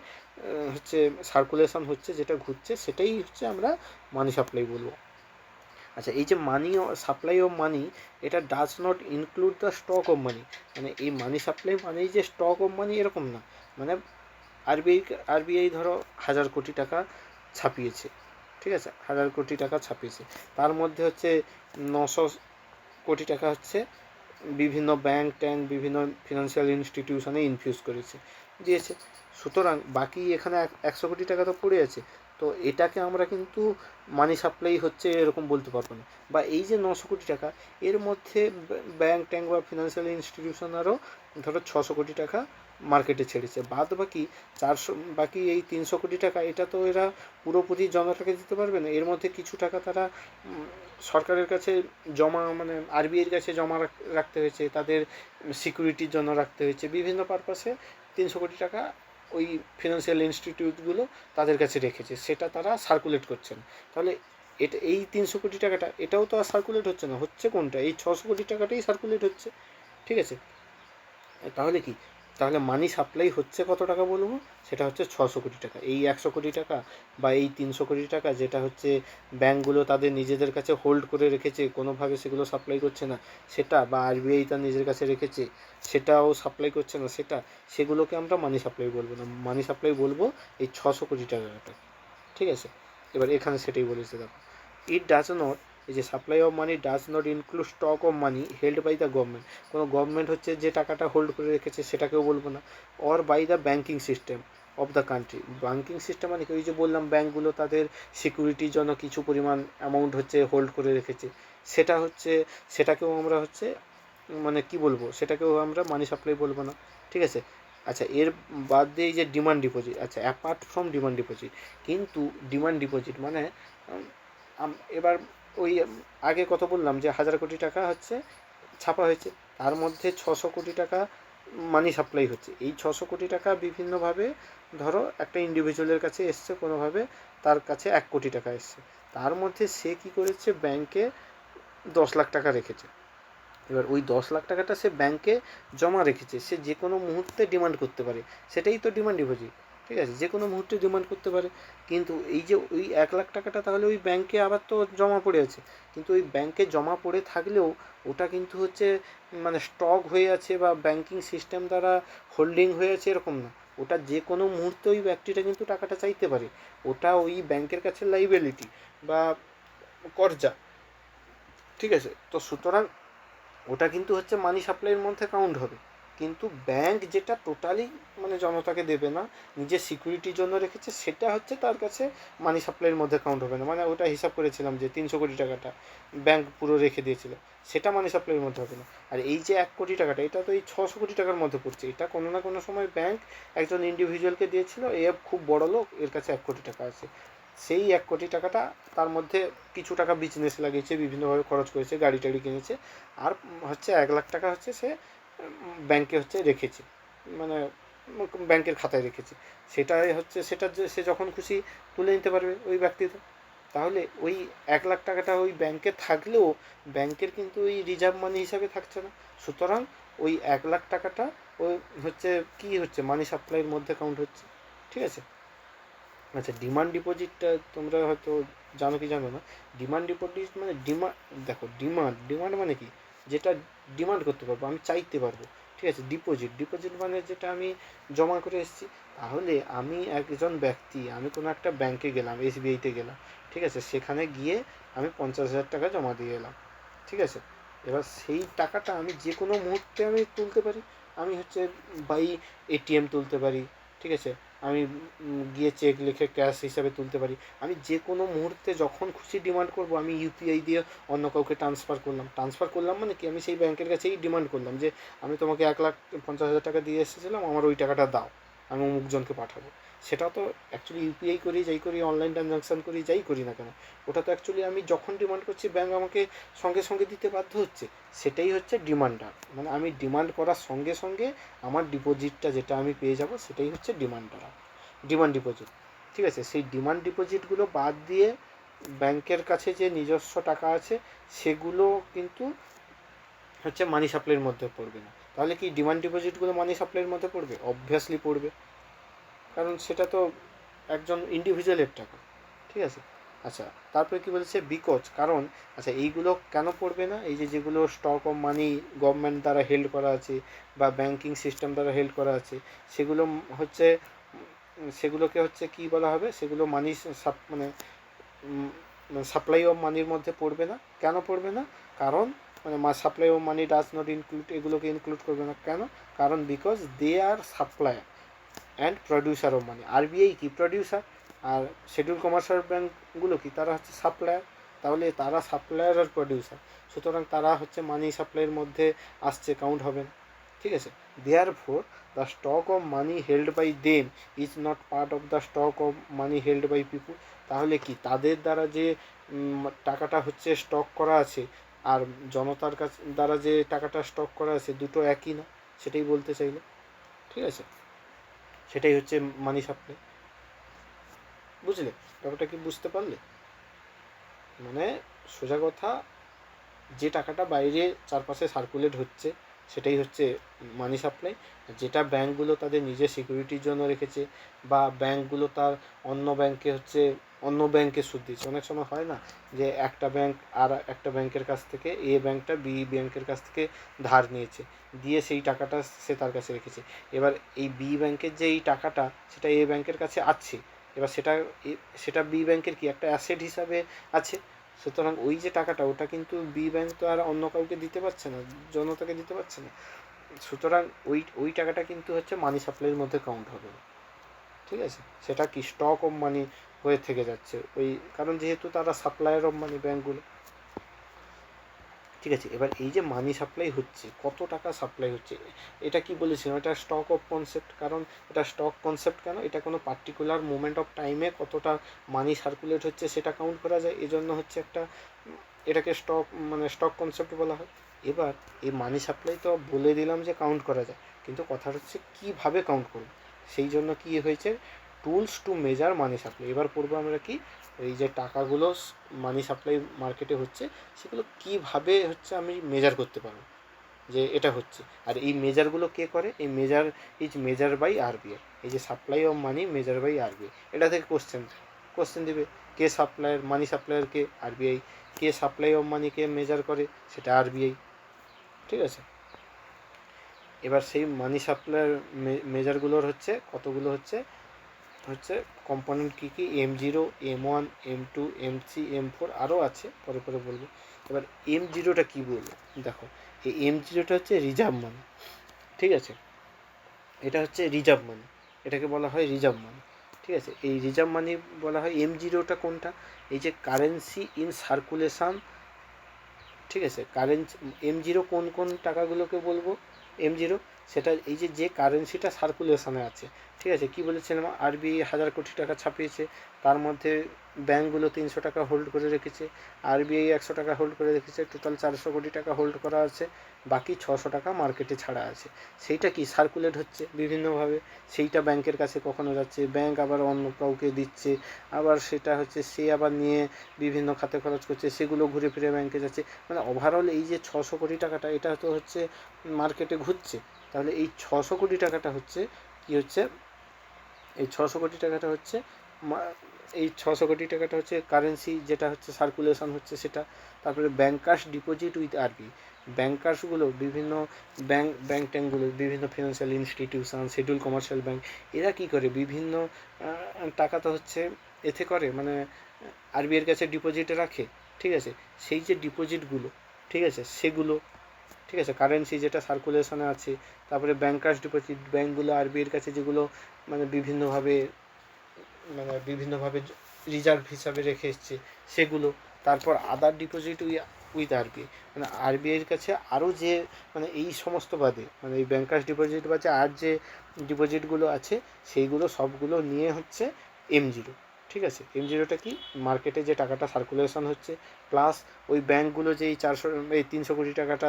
সার্কুলেশন হচ্ছে, যেটা ঘুরছে, সেটাই হচ্ছে আমরা মানি সাপ্লাই বলবো। আচ্ছা, এই যে মানি সাপ্লাই অফ মানি, এটা does not include the stock of মানি। মানে এই মানি সাপ্লাই মানেই যে স্টক অফ মানি এরকম না। মানে আরবিআই ধরো 1000 কোটি টাকা ছাপিয়েছে, ঠিক আছে, 1000 কোটি টাকা ছাপিয়েছে, তার মধ্যে হচ্ছে 900 কোটি টাকা হচ্ছে বিভিন্ন ব্যাংক ট্যাঙ্ক, বিভিন্ন ফিনান্সিয়াল ইনস্টিটিউশনে ইনফিউজ করেছে, দিয়েছে। সুতরাং বাকি এখানে 100 কোটি টাকা তো পড়ে আছে, তো এটাকে আমরা কিন্তু মানি সাপ্লাই হচ্ছে এরকম বলতে পারবো না। বা এই যে 900 কোটি টাকা, এর মধ্যে ব্যাংক ট্যাঙ্ক বা ফিনান্সিয়াল ইনস্টিটিউশন আরও ধরো 600 কোটি টাকা মার্কেটে ছেড়েছে, বাকি এই 300 কোটি টাকা, এটা তো এরা পুরোপুরি জনতাকে দিতে পারবে না। এর মধ্যে কিছু টাকা তারা সরকারের কাছে জমা, মানে আরবিআইয়ের কাছে জমা রাখতে হয়েছে, তাদের সিকিউরিটির জন্য রাখতে হয়েছে, বিভিন্ন পারপাসে 300 কোটি টাকা ওই ফিনান্সিয়াল ইনস্টিটিউটগুলো তাদের কাছে রেখেছে, সেটা তারা সার্কুলেট করছেন। তাহলে এই 300 কোটি টাকাটা, এটাও তো আর সার্কুলেট হচ্ছে না, হচ্ছে কোনটা? এই 600 কোটি টাকাটাই সার্কুলেট হচ্ছে, ঠিক আছে। তাহলে কি, তাহলে মানি সাপ্লাই হচ্ছে কত টাকা বলবো? সেটা হচ্ছে 600 কোটি টাকা। এই 100 কোটি টাকা বা এই 300 কোটি টাকা যেটা হচ্ছে ব্যাঙ্কগুলো তাদের নিজেদের কাছে হোল্ড করে রেখেছে, কোনোভাবে সেগুলো সাপ্লাই করছে না সেটা, বা আরবিআই তার নিজের কাছে রেখেছে সেটাও সাপ্লাই করছে না সেগুলোকে আমরা মানি সাপ্লাই বলবো না। মানি সাপ্লাই বলবো এই 600 কোটি টাকাটা, ঠিক আছে। এবার এখানে সেটাই বলেছে, দেখো, ইট ডাজ নট, এই যে supply of money does not include stock of money held by the government. কোনো গভর্নমেন্ট হচ্ছে যে টাকাটা হোল্ড করে রেখেছে সেটাকেও বলবো না। Or by the banking system of the country. Banking system মানে ওই যে বললাম, ব্যাঙ্কগুলো তাদের সিকিউরিটির জন্য কিছু পরিমাণ অ্যামাউন্ট হচ্ছে হোল্ড করে রেখেছে, সেটাকেও আমরা হচ্ছে মানে কি বলবো, সেটাকেও আমরা মানি সাপ্লাই বলবো না, ঠিক আছে। আচ্ছা, এর বাদ দিয়ে এই যে ডিমান্ড ডিপোজিট, আচ্ছা, অ্যাপার্ট ফ্রম ডিমান্ড ডিপোজিট, কিন্তু ডিমান্ড ডিপোজিট মানে এবার ওই আগে কত বললাম যে 1000 কোটি টাকা হচ্ছে ছাপা হয়েছে, তার মধ্যে 600 কোটি টাকা মানি সাপ্লাই হচ্ছে। এই 600 কোটি টাকা বিভিন্নভাবে ধরো একটা ইন্ডিভিজুয়ালের কাছে এসছে, কোনোভাবে তার কাছে 1 কোটি টাকা এসছে, তার মধ্যে সে কি করেছে, ব্যাংকে 10 লাখ টাকা রেখেছে। এবার ওই 10 লাখ টাকাটা সে ব্যাংকে জমা রেখেছে, সে যে কোনো মুহূর্তে ডিমান্ড করতে পারে, সেটাই তো ডিমান্ড ডিপোজিট, ঠিক আছে, যে কোনো মুহূর্তে ডিমান্ড করতে পারে। কিন্তু এই যে ওই 1 লাখ টাকাটা তাহলে ওই ব্যাংকে আবার তো জমা পড়ে আছে, কিন্তু ওই ব্যাংকে জমা পড়ে থাকলেও ওটা কিন্তু হচ্ছে মানে স্টক হয়ে আছে বা ব্যাংকিং সিস্টেম দ্বারা হোল্ডিং হয়ে আছে এরকম না, ওটা যে কোনো মুহূর্তে ওই ব্যক্তিটা কিন্তু টাকাটা চাইতে পারে, ওটা ওই ব্যাংকের কাছে লাইবিলিটি বা কর্জা, ঠিক আছে। তো সুতরাং ওটা কিন্তু হচ্ছে মানি সাপ্লাইয়ের মধ্যে কাউন্ট হবে। কিন্তু ব্যাংক যেটা টোটালি মানে জনতাকে দেবে না, নিজের সিকিউরিটির জন্য রেখেছে, সেটা হচ্ছে তার কাছে মানি সাপ্লাইয়ের মধ্যে কাউন্ট হবে না। মানে ওটা হিসাব করেছিলাম যে 300 কোটি টাকাটা ব্যাংক পুরো রেখে দিয়েছিল, সেটা মানি সাপ্লাইয়ের মধ্যে হবে না। আর এই যে 1 কোটি টাকাটা, এটা তো এই 600 কোটি টাকার মধ্যে পড়ছে, এটা কোনো না কোনো সময় ব্যাংক একজন ইন্ডিভিজুয়ালকে দিয়েছিল, এ খুব বড় লোক, এর কাছে 1 কোটি টাকা আছে, সেই 1 কোটি টাকাটা তার মধ্যে কিছু টাকা বিজনেস লাগিয়েছে, বিভিন্নভাবে খরচ করেছে, গাড়ি টাড়ি কিনেছে, আর হচ্ছে 1 লাখ টাকা হচ্ছে সে ব্যাংকে হচ্ছে রেখেছে, মানে ব্যাংকের খাতায় রেখেছে, সেটাই হচ্ছে সেটা যে সে যখন খুশি তুলে নিতে পারবে ওই ব্যক্তিটা। তাহলে ওই 1 লাখ টাকাটা ওই ব্যাংকে থাকলেও ব্যাংকের কিন্তু ওই রিজার্ভ মানি হিসাবে থাকছে না। সুতরাং ওই 1 লাখ টাকাটা ওই হচ্ছে কি হচ্ছে, মানি সাপ্লাইয়ের মধ্যে কাউন্ট হচ্ছে, ঠিক আছে। আচ্ছা, ডিমান্ড ডিপোজিটটা তোমরা হয়তো জানো কি জানো না। ডিমান্ড ডিপোজিট মানে দেখো, ডিমান্ড মানে কি, যেটা ডিমান্ড করতে পারবো, আমি চাইতে পারবো, ঠিক আছে। ডিপোজিট মানে যেটা আমি জমা করে এসেছি। তাহলে আমি একজন ব্যক্তি, আমি কোনো একটা ব্যাংকে গেলাম, এসবিআইতে গেলাম, ঠিক আছে, সেখানে গিয়ে আমি 50,000 টাকা জমা দিয়ে এলাম, ঠিক আছে। এবার সেই টাকাটা আমি যে কোনো মুহূর্তে আমি তুলতে পারি, আমি হচ্ছে বাই এটিএম তুলতে পারি, ঠিক আছে, আমি গিয়ে চেক লিখে ক্যাশ হিসাবে তুলতে পারি, আমি যে কোনো মুহূর্তে যখন খুশি ডিমান্ড করব, আমি ইউপিআই দিয়ে অন্য কাউকে ট্রান্সফার করলাম মানে কি, আমি সেই ব্যাংকের কাছেই ডিমান্ড করলাম যে আমি তোমাকে 1,50,000 টাকা দিয়ে এসেছিলাম, আমার ওই টাকাটা দাও, আমি অমুকজনকে পাঠাবো। সেটা তো অ্যাকচুয়ালি ইউপিআই করি, যাই করি, অনলাইন ট্রানজাকশান করি, যাই করি না কেন, ওটা তো অ্যাকচুয়ালি আমি যখন ডিমান্ড করছি ব্যাংক আমাকে সঙ্গে সঙ্গে দিতে বাধ্য হচ্ছে, সেটাই হচ্ছে ডিমান্ডার। মানে আমি ডিমান্ড করার সঙ্গে সঙ্গে আমার ডিপোজিটটা যেটা আমি পেয়ে যাব, সেটাই হচ্ছে ডিমান্ড ডিপোজিট, ঠিক আছে। সেই ডিমান্ড ডিপোজিটগুলো বাদ দিয়ে ব্যাংকের কাছে যে নিজস্ব টাকা আছে সেগুলো কিন্তু হচ্ছে মানি সাপ্লাইয়ের মধ্যে পড়বে না। তাহলে কি ডিমান্ড ডিপোজিটগুলো মানি সাপ্লাইয়ের মধ্যে পড়বে? অবভিয়াসলি পড়বে, কারণ সেটা তো একজন ইন্ডিভিজুয়ালের টাকা। ঠিক আছে, আচ্ছা তারপরে কি বলেছে, বিকজ, কারণ, আচ্ছা এইগুলো কেন পড়বে না? এই যে যেগুলো স্টক অফ মানি গভর্নমেন্ট দ্বারা হেল্ড করা আছে বা ব্যাংকিং সিস্টেম দ্বারা হেল্ড করা আছে, সেগুলো হচ্ছে সেগুলোকে হচ্ছে কি বলা হবে, সেগুলো মানি মানে সাপ্লাই অফ মানির মধ্যে পড়বে না। কেন পড়বে না? কারণ মানে supply of money does not include, এগুলোকে ইনক্লুড করবে না। কেন? কারণ because they are supplier and producer of money. RBI কি প্রডিউসার, আর শিডিউল কমার্শিয়াল ব্যাঙ্কগুলো কি, তারা হচ্ছে সাপ্লায়ার। তাহলে তারা সাপ্লায়ার আর প্রডিউসার, সুতরাং তারা হচ্ছে মানি সাপ্লাইয়ের মধ্যে আসছে, কাউন্ট হবে না। ঠিক আছে, therefore the stock of money held by them is not part of the stock of money held by people. তাহলে কি তাদের দ্বারা যে টাকাটা হচ্ছে স্টক করা আছে আর জনতার কাছে দ্বারা যে টাকাটা স্টক করা আছে, দুটো একই না, সেটাই বলতে চাইলো। ঠিক আছে, সেটাই হচ্ছে মানি সাপ্লাই। বুঝলে ব্যাপারটা? কি বুঝতে পারলে? মানে সোজা কথা, যে টাকাটা বাইরে চারপাশে সার্কুলেট হচ্ছে সেটাই হচ্ছে মানি সাপ্লাই। যেটা ব্যাঙ্কগুলো তাদের নিজের সিকিউরিটির জন্য রেখেছে, বা ব্যাঙ্কগুলো তার অন্য ব্যাঙ্কে হচ্ছে অন্য ব্যাঙ্কে সুদ দিচ্ছে। অনেক সময় হয় না যে একটা ব্যাঙ্ক আর একটা ব্যাঙ্কের কাছ থেকে, এ ব্যাঙ্কটা বি ব্যাঙ্কের কাছ থেকে ধার নিয়েছে, দিয়ে সেই টাকাটা সে তার কাছে রেখেছে। এবার এই বি ব্যাঙ্কের যে এই টাকাটা, সেটা এ ব্যাঙ্কের কাছে আছে, এবার সেটা বি ব্যাঙ্কের কি একটা অ্যাসেট হিসাবে আছে। সুতরাং ওই যে টাকাটা, ওটা কিন্তু বি ব্যাংক তো আর অন্য কাউকে দিতে পারছে না, জনতাকে দিতে পারছে না। সুতরাং ওই টাকাটা কিন্তু হচ্ছে মানি সাপ্লাইয়ের মধ্যে কাউন্ট হবে না। ঠিক আছে, সেটা কি স্টক অফ মানি হয়ে থেকে যাচ্ছে ওই, কারণ যেহেতু তারা সাপ্লায়ার অফ মানি ব্যাঙ্কগুলো। ঠিক আছে, এবার এই যে মানি সাপ্লাই হচ্ছে, কত টাকা সাপ্লাই হচ্ছে, এটা কি বলেছিলাম, এটা স্টক অফ কনসেপ্ট। কারণ এটা স্টক কনসেপ্ট কেন, এটা কোনো পার্টিকুলার মোমেন্ট অফ টাইমে কতটা মানি সার্কুলেট হচ্ছে সেটা কাউন্ট করা যায়, এজন্য হচ্ছে একটা এটাকে স্টক মানে স্টক কনসেপ্ট বলা হয়। এবার এই মানি সাপ্লাই তো বলে দিলাম যে কাউন্ট করা যায়, কিন্তু কথা হচ্ছে কীভাবে কাউন্ট করব, সেই জন্য কি হয়েছে, tools to measure money supply. এবার পড়বো আমরা কি, এই যে টাকাগুলো মানি সাপ্লাই মার্কেটে হচ্ছে, সেগুলো কীভাবে হচ্ছে আমি মেজার করতে পারবো যে এটা হচ্ছে। আর এই মেজারগুলো কে করে, এই measure is measure by RBI. এই যে supply of money measure by RBI, এটা থেকে কোশ্চেন দিবে, কে সাপ্লায়ার, মানি সাপ্লায়ার কে, আরবিআই। কে সাপ্লাই অফ মানিকে মেজার করে, সেটা আরবিআই। ঠিক আছে, এবার সেই মানি সাপ্লায়ার মেজারগুলোর হচ্ছে কতগুলো হচ্ছে কম্পোনেন্ট কী কী, M0, M1, M2, M3, M4, আরও আছে, পরে পরে বলবো। এবার M0টা কী বলবো, দেখো এই M0টা হচ্ছে রিজার্ভ মানি। ঠিক আছে, এটা হচ্ছে রিজার্ভ মানি, এটাকে বলা হয় রিজার্ভ মানি। ঠিক আছে, এই রিজার্ভ মানি বলা হয়। M0টা কোনটা, এই যে কারেন্সি ইন সার্কুলেশান। ঠিক আছে, M0 কোন কোন টাকাগুলোকে বলবো, M0 সেটা এই যে কারেন্সিটা সার্কুলেশনে আছে। ঠিক আছে, কি বলেছিলাম, আরবিআই 1000 কোটি টাকা ছাপিয়েছে, তার মধ্যে ব্যাঙ্কগুলো 300 টাকা হোল্ড করে রেখেছে, আরবিআই 100 টাকা হোল্ড করে রেখেছে, টোটাল 400 কোটি টাকা হোল্ড করা আছে, বাকি 600 টাকা মার্কেটে ছাড়া আছে। সেইটা কি সার্কুলেট হচ্ছে বিভিন্নভাবে, সেইটা ব্যাংকের কাছে কখনো যাচ্ছে, ব্যাংক আবার অন্য কাউকে দিচ্ছে, আবার সেটা হচ্ছে সে আবার নিয়ে বিভিন্ন খাতে খরচ করছে, সেগুলো ঘুরে ফিরে ব্যাংকে যাচ্ছে। মানে ওভারঅল এই যে 600 কোটি টাকাটা, এটা তো হচ্ছে মার্কেটে ঘুরছে। তাহলে এই 600 কোটি টাকাটা হচ্ছে কি হচ্ছে, এই 600 কোটি টাকাটা হচ্ছে এই 600 কোটি টাকাটা হচ্ছে কারেন্সি, যেটা হচ্ছে সার্কুলেশন হচ্ছে সেটা। তারপরে ব্যাংকার্স ডিপোজিট উইথ আরবি, ব্যাংকার্সগুলো বিভিন্ন ব্যাংক ট্যাঙ্কগুলো, বিভিন্ন financial institution, schedule commercial bank, এরা কী করে বিভিন্ন টাকা তো হচ্ছে এতে করে, মানে আরবিআইয়ের কাছে ডিপোজিটে রাখে। ঠিক আছে, সেই যে ডিপোজিটগুলো, ঠিক আছে সেগুলো, ঠিক আছে কারেন্সি যেটা সার্কুলেশনে আছে, তারপরে ব্যাংকার্স ডিপোজিট, ব্যাঙ্কগুলো আরবিআইয়ের কাছে যেগুলো মানে বিভিন্নভাবে রিজার্ভ হিসাবে রেখে এসছে সেগুলো। তারপর আদার ডিপোজিট উইথ আরবিআই, মানে আরবিআইয়ের কাছে আরও যে মানে এই সমস্ত বাদে, মানে এই ব্যাংকার্স ডিপোজিট বাদে আর যে ডিপোজিটগুলো আছে, সেইগুলো সবগুলো নিয়ে হচ্ছে M0। ঠিক আছে, M0টা কি, মার্কেটে যে টাকাটা সার্কুলেশন হচ্ছে, প্লাস ওই ব্যাঙ্কগুলো যে এই 300 কোটি টাকাটা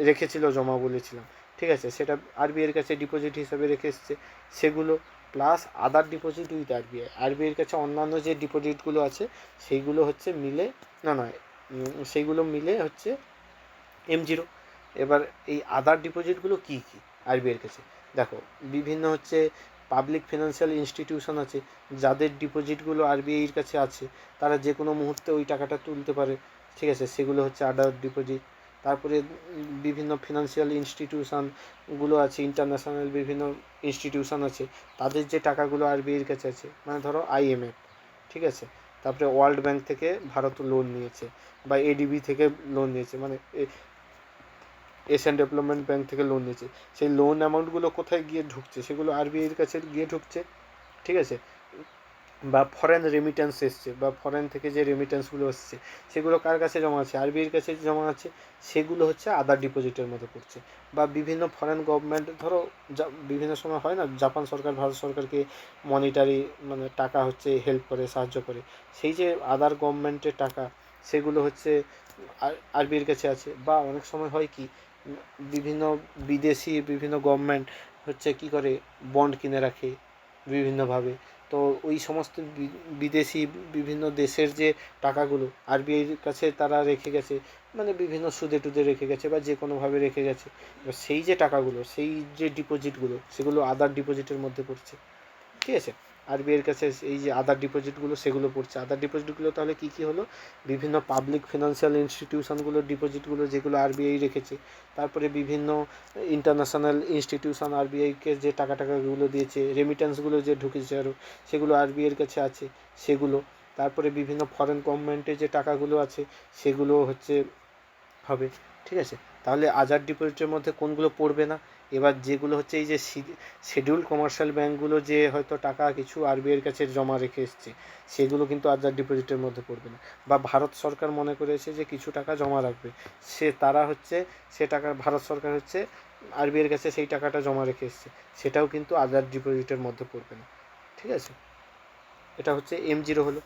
রেখেছিল জমা বলেছিলাম, ঠিক আছে সেটা আরবিআইয়ের কাছে ডিপোজিট হিসাবে রেখে এসছে সেগুলো, plus other deposit with RBI. আরবিআইয়ের কাছে অন্যান্য যে ডিপোজিটগুলো আছে সেইগুলো হচ্ছে মিলে সেইগুলো মিলে হচ্ছে M0। এবার এই আদার ডিপোজিটগুলো কী কী আরবিআইয়ের কাছে দেখো, বিভিন্ন হচ্ছে পাবলিক ফিনান্সিয়াল ইনস্টিটিউশন আছে যাদের ডিপোজিটগুলো আরবিআইয়ের কাছে আছে, তারা যে কোনো মুহূর্তে ওই টাকাটা তুলতে পারে, ঠিক আছে, সেগুলো হচ্ছে আদার ডিপোজিট। তারপরে বিভিন্ন ফিনান্সিয়াল ইনস্টিটিউশনগুলো আছে, ইন্টারন্যাশনাল বিভিন্ন ইনস্টিটিউশন আছে, তাদের যে টাকাগুলো আরবিআইয়ের কাছে আছে, মানে ধরো IMF, ঠিক আছে, তারপরে ওয়ার্ল্ড ব্যাংক থেকে ভারত লোন নিয়েছে, বা ADB থেকে লোন নিয়েছে, মানে এশিয়ান ডেভেলপমেন্ট ব্যাংক থেকে লোন নিয়েছে, সেই লোন অ্যামাউন্টগুলো কোথায় গিয়ে ঢুকছে, সেগুলো আরবিআইয়ের কাছে গিয়ে ঢুকছে, ঠিক আছে। বা ফরেন রেমিটেন্স এসছে, বা ফরেন থেকে যে রেমিটেন্সগুলো এসছে সেগুলো কার কাছে জমা আছে, আরবিআইয়ের কাছে জমা আছে, সেগুলো হচ্ছে আদার ডিপোজিটের মধ্যে পড়ছে। বা বিভিন্ন ফরেন গভর্নমেন্ট, ধরো বিভিন্ন সময় হয় না, জাপান সরকার ভারত সরকারকে মনিটারি মানে টাকা হচ্ছে হেল্প করে, সাহায্য করে, সেই যে আদার গভর্নমেন্টের টাকা সেগুলো হচ্ছে আরবিআইয়ের কাছে আছে। বা অনেক সময় হয় কি, বিভিন্ন বিদেশি বিভিন্ন গভর্নমেন্ট হচ্ছে কি করে, বন্ড কিনে রাখে বিভিন্নভাবে, তো ওই সমস্ত বিদেশি বিভিন্ন দেশের যে টাকাগুলো আরবিআইয়ের কাছে তারা রেখে গেছে, মানে বিভিন্ন সুদে টুদে রেখে গেছে বা যে কোনোভাবে রেখে গেছে, এবার সেই যে টাকাগুলো, সেই যে ডিপোজিটগুলো, সেগুলো আদার ডিপোজিটের মধ্যে পড়ছে, ঠিক আছে। আরবিআইয়ের কাছে এই যে আদার ডিপোজিটগুলো সেগুলো পড়ছে। আদার ডিপোজিটগুলো তাহলে কী কী হলো, বিভিন্ন পাবলিক ফিনান্সিয়াল ইনস্টিটিউশনগুলোর ডিপোজিটগুলো যেগুলো আরবিআই রেখেছে, তারপরে বিভিন্ন ইন্টারন্যাশনাল ইনস্টিটিউশন আরবিআইকে যে টাকাগুলো দিয়েছে, রেমিটেন্সগুলো যে ঢুকেছে আরও, সেগুলো আরবিআইয়ের কাছে আছে সেগুলো। তারপরে বিভিন্ন ফরেন গভর্নমেন্টের যে টাকাগুলো আছে সেগুলো হচ্ছে হবে, ঠিক আছে। তাহলে আদার ডিপোজিটের মধ্যে কোনগুলো পড়বে না, এবার যেগুলো হচ্ছে এই যে শিডিউল কমার্শিয়াল ব্যাঙ্কগুলো যে হয়তো টাকা কিছু আরবিআইয়ের কাছে জমা রেখে এসছে, সেগুলো কিন্তু আদার ডিপোজিটের মধ্যে পড়বে না। বা ভারত সরকার মনে করেছে যে কিছু টাকা জমা রাখবে, তারা হচ্ছে সে টাকা ভারত সরকার হচ্ছে আরবিআইয়ের কাছে সেই টাকাটা জমা রেখে এসছে, সেটাও কিন্তু আদার ডিপোজিটের মধ্যে পড়বে না, ঠিক আছে। এটা হচ্ছে M0 হলো।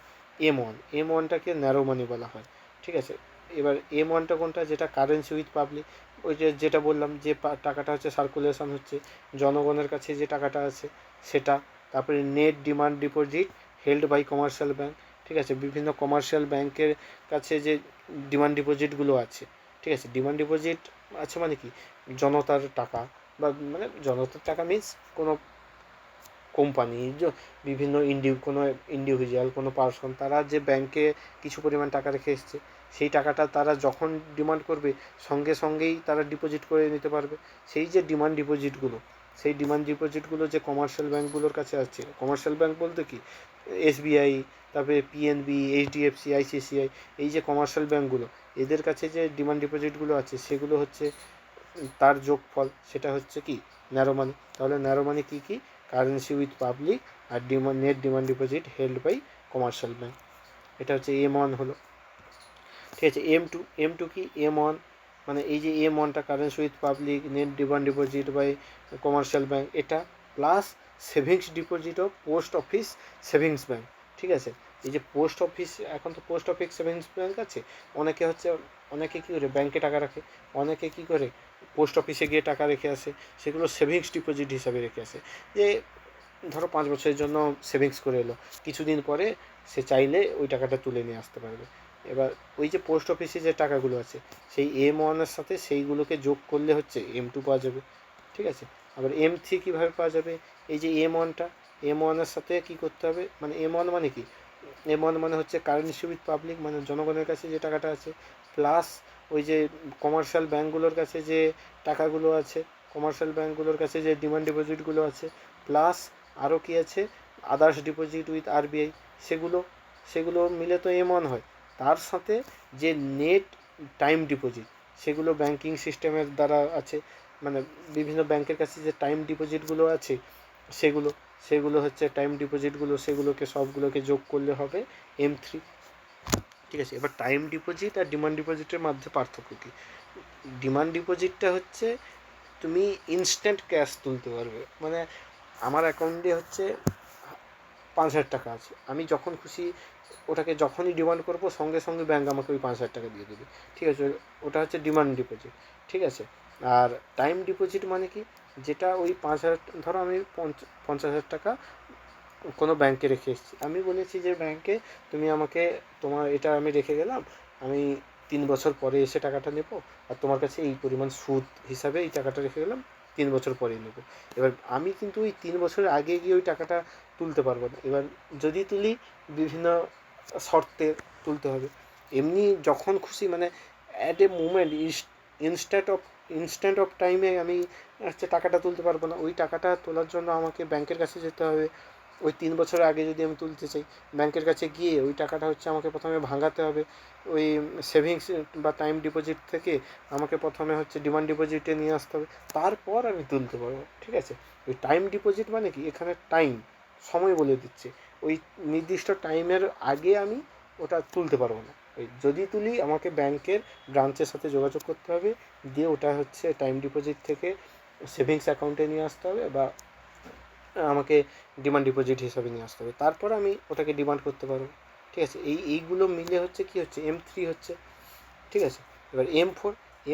M1টাকে ন্যারো মানি বলা হয়, ঠিক আছে। এবার M1টা কোনটা, যেটা কারেন্সি উইথ পাবলিক, ওই যেটা বললাম যে টাকাটা হচ্ছে সার্কুলেশন হচ্ছে জনগণের কাছে যে টাকাটা আছে সেটা। তারপরে net demand deposit held by commercial bank, ঠিক আছে, বিভিন্ন কমার্শিয়াল ব্যাংকের কাছে যে ডিমান্ড ডিপোজিটগুলো আছে, ঠিক আছে। ডিমান্ড ডিপোজিট আছে মানে কি, জনতার টাকা, বা মানে জনতার টাকা মিনস কোনো কোম্পানি, বিভিন্ন কোনো ইন্ডিভিজুয়াল, কোনো পার্সন, তারা যে ব্যাংকে কিছু পরিমাণ টাকা রেখে এসছে, সেই টাকাটা তারা যখন ডিমান্ড করবে সঙ্গে সঙ্গেই তারা ডিপোজিট করে নিতে পারবে। সেই যে ডিমান্ড ডিপোজিটগুলো, সেই ডিমান্ড ডিপোজিটগুলো যে কমার্শিয়াল ব্যাঙ্কগুলোর কাছে আছে, কমার্শিয়াল ব্যাঙ্ক বলতে কি, SBI, তারপরে PNB, HDFC, ICICI, এই যে কমার্শিয়াল ব্যাঙ্কগুলো, এদের কাছে যে ডিমান্ড ডিপোজিটগুলো আছে সেগুলো হচ্ছে তার যোগফল, সেটা হচ্ছে কি ন্যারো মানি। তাহলে ন্যারো মানি কী কী, কারেন্সি উইথ পাবলিক, আর net demand deposit held by commercial bank, এটা হচ্ছে M1 হলো, ঠিক আছে। M2 কি, M1 মানে এই যে M1টা currency with public, net demand deposit by commercial bank, এটা plus savings deposit of post office savings bank, ঠিক আছে। এই যে পোস্ট অফিস, এখন তো পোস্ট অফিস সেভিংস ব্যাঙ্ক আছে, অনেকে কী করে ব্যাংকে টাকা রাখে, অনেকে কী করে পোস্ট অফিসে গিয়ে টাকা রেখে আসে, সেগুলো সেভিংস ডিপোজিট হিসাবে রেখে আসে, যে ধরো 5 বছরের জন্য সেভিংস করে এলো, কিছুদিন পরে সে চাইলে ওই টাকাটা তুলে নিয়ে আসতে পারবে। এবার ওই যে পোস্ট অফিসে যে টাকাগুলো আছে, সেই M1-এর সাথে সেইগুলোকে যোগ করলে হচ্ছে M2 পাওয়া যাবে, ঠিক আছে। আবার M3 কীভাবে পাওয়া যাবে, এই যে M1-এর সাথে কী করতে হবে, মানে M1 মানে কি, M1 মানে হচ্ছে কারেন্সি উইথ পাবলিক, মানে জনগণের কাছে যে টাকাটা আছে, প্লাস ওই যে কমার্শিয়াল ব্যাঙ্কগুলোর কাছে যে টাকাগুলো আছে, কমার্শিয়াল ব্যাঙ্কগুলোর কাছে যে ডিমান্ড ডিপোজিটগুলো আছে, প্লাস আরও কী আছে, আদার্স ডিপোজিট উইথ আরবিআই, সেগুলো মিলে তো M1 হয়। তার সাথে যে নেট টাইম ডিপোজিট, সেগুলো ব্যাংকিং সিস্টেমের দ্বারা আছে, মানে বিভিন্ন ব্যাংকের কাছে যে টাইম ডিপোজিটগুলো আছে সেগুলো হচ্ছে টাইম ডিপোজিটগুলো, সেগুলোকে সবগুলোকে যোগ করলে হবে M3, ঠিক আছে। এবার টাইম ডিপোজিট আর ডিমান্ড ডিপোজিটের মধ্যে পার্থক্য কী, ডিমান্ড ডিপোজিটটা হচ্ছে তুমি ইনস্ট্যান্ট ক্যাশ তুলতে পারবে, মানে আমার অ্যাকাউন্টে হচ্ছে 5,000 টাকা আছে, আমি যখন খুশি ওটাকে যখনই ডিমান্ড করবো সঙ্গে সঙ্গে ব্যাঙ্ক আমাকে ওই 5,000 টাকা দিয়ে দেবে, ঠিক আছে, ওটা হচ্ছে ডিমান্ড ডিপোজিট, ঠিক আছে। আর টাইম ডিপোজিট মানে কি, যেটা ওই 5,000, ধরো আমি 50,000 টাকা কোনো ব্যাংকে রেখে এসেছি, আমি বলেছি যে ব্যাংকে তুমি আমাকে, তোমার এটা আমি রেখে গেলাম, আমি 3 বছর পরে এসে টাকাটা নেবো, আর তোমার কাছে এই পরিমাণ সুদ হিসাবে এই টাকাটা রেখে গেলাম, 3 বছর পরেই নেবো। এবার আমি কিন্তু ওই 3 বছরের আগে গিয়ে ওই টাকাটা তুলতে পারবো না। এবার যদি তুলি, বিভিন্ন শর্তে তুলতে হবে। এমনি যখন খুশি, মানে at a moment, instant of টাইমে আমি টাকাটা তুলতে পারবো না। ওই টাকাটা তোলার জন্য আমাকে ব্যাংকের কাছে যেতে হবে। ওই 3 বছরের আগে যদি আমি তুলতে চাই, ব্যাংকের কাছে গিয়ে ওই টাকাটা আমাকে প্রথমে ভাঙাতে হবে। ওই সেভিংস বা টাইম ডিপোজিট থেকে আমাকে প্রথমে ডিমান্ড ডিপোজিটে নিয়ে আসতে হবে, তারপর আমি তুলতে পারবো। ঠিক আছে, ওই টাইম ডিপোজিট মানে কি, এখানে টাইম, সময় বলে দিচ্ছে, ওই নির্দিষ্ট টাইমের আগে আমি ওটা তুলতে পারবো না। ওই যদি তুলি, আমাকে ব্যাংকের ব্রাঞ্চের সাথে যোগাযোগ করতে হবে, দিয়ে ওটা টাইম ডিপোজিট থেকে সেভিংস অ্যাকাউন্টে নিয়ে আসতে হবে, বা আমাকে ডিমান্ড ডিপোজিট হিসাবে নিয়ে আসতে হবে, তারপর আমি ওটাকে ডিমান্ড করতে পারবো। ঠিক আছে, এইগুলো মিলে কি M3 ঠিক আছে। এবার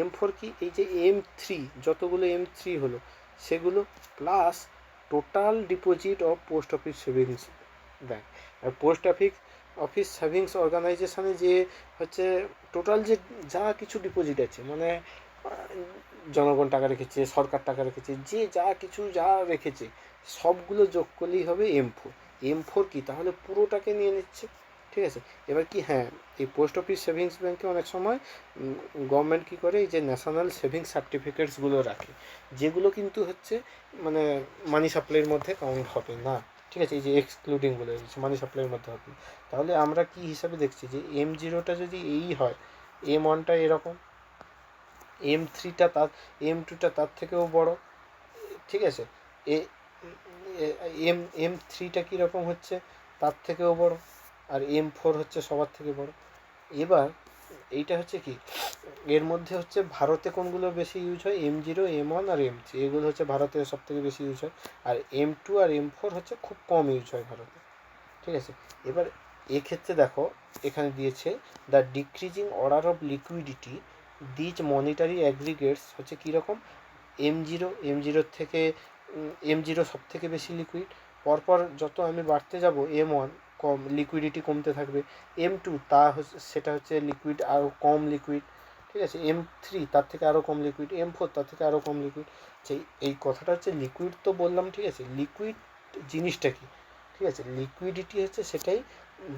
M4 কি, এই যে M3, যতগুলো M3 হলো সেগুলো plus total deposit of post office savings bank. আর পোস্ট অফিস সেভিংস অর্গানাইজেশনে যে টোটাল যে যা কিছু ডিপোজিট আছে, মানে জনগণ টাকা রেখেছে, সরকার টাকা রেখেছে, যে যা কিছু যা রেখেছে সবগুলো যোগ করলেই হবে M4 কি, তাহলে পুরোটাকে নিয়ে নিচ্ছে। ঠিক আছে, এবার কি, হ্যাঁ, এই পোস্ট অফিস সেভিংস ব্যাংকে অনেক সময় গভর্নমেন্ট কী করে, এই যে ন্যাশনাল সেভিংস সার্টিফিকেটসগুলো রাখে, যেগুলো কিন্তু মানে মানি সাপ্লাইয়ের মধ্যে কাউন্ট হবে না। ঠিক আছে, এই যে এক্সক্লুডিং বলে দিচ্ছে, মানি সাপ্লাইয়ের মধ্যে হবে। তাহলে আমরা কি হিসাবে দেখছি, যে M0টা যদি এই হয়, M1টা এরকম, M3টা তার, M2টা তার থেকেও বড়। ঠিক আছে, এ M3টা কীরকম তার থেকেও বড়, আর M4 সবার থেকে বড়। এবার এইটা কি, এর মধ্যে ভারতে কোনগুলো বেশি ইউজ হয়, M0, M1 আর M3, এগুলো ভারতে সব থেকে বেশি ইউজ হয়। আর M2 আর M4 খুব কম ইউজ হয় ভারতে। ঠিক আছে, এবার এক্ষেত্রে দেখো, এখানে দিয়েছে the decreasing order of liquidity these monetary aggregates কীরকম, M0 থেকে M0 সব থেকে বেশি লিকুইড, পরপর যত আমি বাড়তে যাব M1 কম, লিকুইডিটি কমতে থাকবে। M2 সেটা লিকুইড আরও কম লিকুইড। ঠিক আছে, M3 তার থেকে আরও কম লিকুইড, M4 তার থেকে আরও কম লিকুইড। এই কথাটা লিকুইড তো বললাম। ঠিক আছে, লিকুইড জিনিসটা কি, ঠিক আছে, লিকুইডিটি সেটাই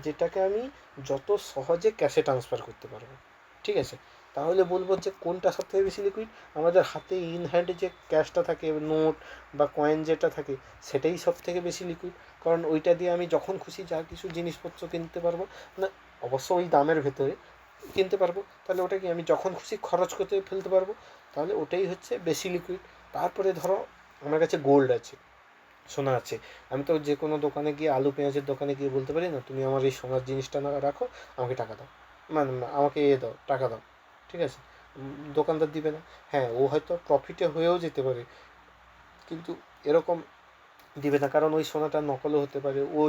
যেটাকে আমি যত সহজে ক্যাশে ট্রান্সফার করতে পারবো। ঠিক আছে, তাহলে বলবো যে কোনটা সব থেকে বেশি লিকুইড, আমাদের হাতে ইন হ্যান্ড যে ক্যাশটা থাকে, নোট বা কয়েন যেটা থাকে, সেটাই সব থেকে বেশি লিকুইড। কারণ ওইটা দিয়ে আমি যখন খুশি যা কিছু জিনিসপত্র কিনতে পারবো, না অবশ্য ওই দামের ভেতরে কিনতে পারবো, তাহলে ওটা কি আমি যখন খুশি খরচ করতে ফেলতে পারবো, তাহলে ওটাই বেশি লিকুইড। তারপরে ধরো আমার কাছে গোল্ড আছে, সোনা আছে, আমি তো যে কোনো দোকানে গিয়ে, আলু পেঁয়াজের দোকানে গিয়ে বলতে পারি না, তুমি আমার এই সোনার জিনিসটা না রাখো, আমাকে টাকা দাও, মানে আমাকে দাও, টাকা দাও। ঠিক আছে, দোকানদার দিবে না। হ্যাঁ, ও হয়তো প্রফিটে হয়েও যেতে পারে, কিন্তু এরকম দিবে না, কারণ ওই সোনাটা নকলও হতে পারে। ও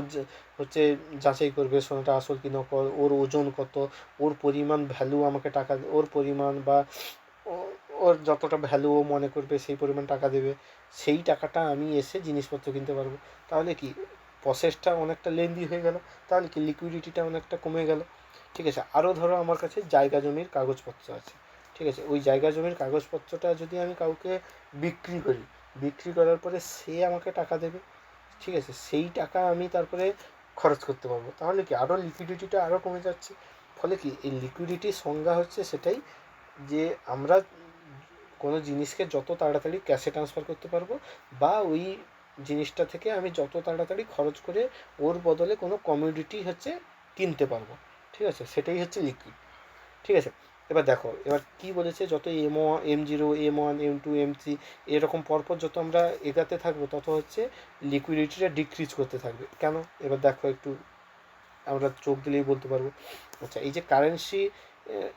যাচাই করবে সোনাটা আসল কি নকল, ওর ওজন কত, ওর পরিমাণ ভ্যালু আমাকে টাকা, ওর পরিমাণ বা ওর যতটা ভ্যালু ও মনে করবে সেই পরিমাণ টাকা দেবে, সেই টাকাটা আমি এসে জিনিসপত্র কিনতে পারবো। তাহলে কি, প্রসেসটা অনেকটা লেন্দি হয়ে গেল, তাহলে কি লিকুইডিটিটা অনেকটা কমে গেল। ঠিক আছে, আরও ধরো আমার কাছে জায়গা জমির কাগজপত্র আছে। ঠিক আছে, ওই জায়গা জমির কাগজপত্রটা যদি আমি কাউকে বিক্রি করার পরে সে আমাকে টাকা দেবে। ঠিক আছে, সেই টাকা আমি তারপরে খরচ করতে পারবো, তাহলে কি আরও লিকুইডিটিটা আরও কমে যাচ্ছে। ফলে কি, এই লিকুইডিটির সংজ্ঞা সেটাই, যে আমরা কোনো জিনিসকে যত তাড়াতাড়ি ক্যাশে ট্রান্সফার করতে পারবো, বা ওই জিনিসটা থেকে আমি যত তাড়াতাড়ি খরচ করে ওর বদলে কোনো কমিউডিটি কিনতে পারবো। ঠিক আছে, সেটাই লিকুইড। ঠিক আছে, এবার দেখো, এবার কি বলেছে, যত M0, M1, M2, M3 এরকম পরপর যত আমরা এগাতে থাকবো, তত লিকুইডিটিটা ডিক্রিজ করতে থাকবে। কেন, এবার দেখো একটু, আমরা চোখ দিলেই বলতে পারবো। আচ্ছা, এই যে কারেন্সি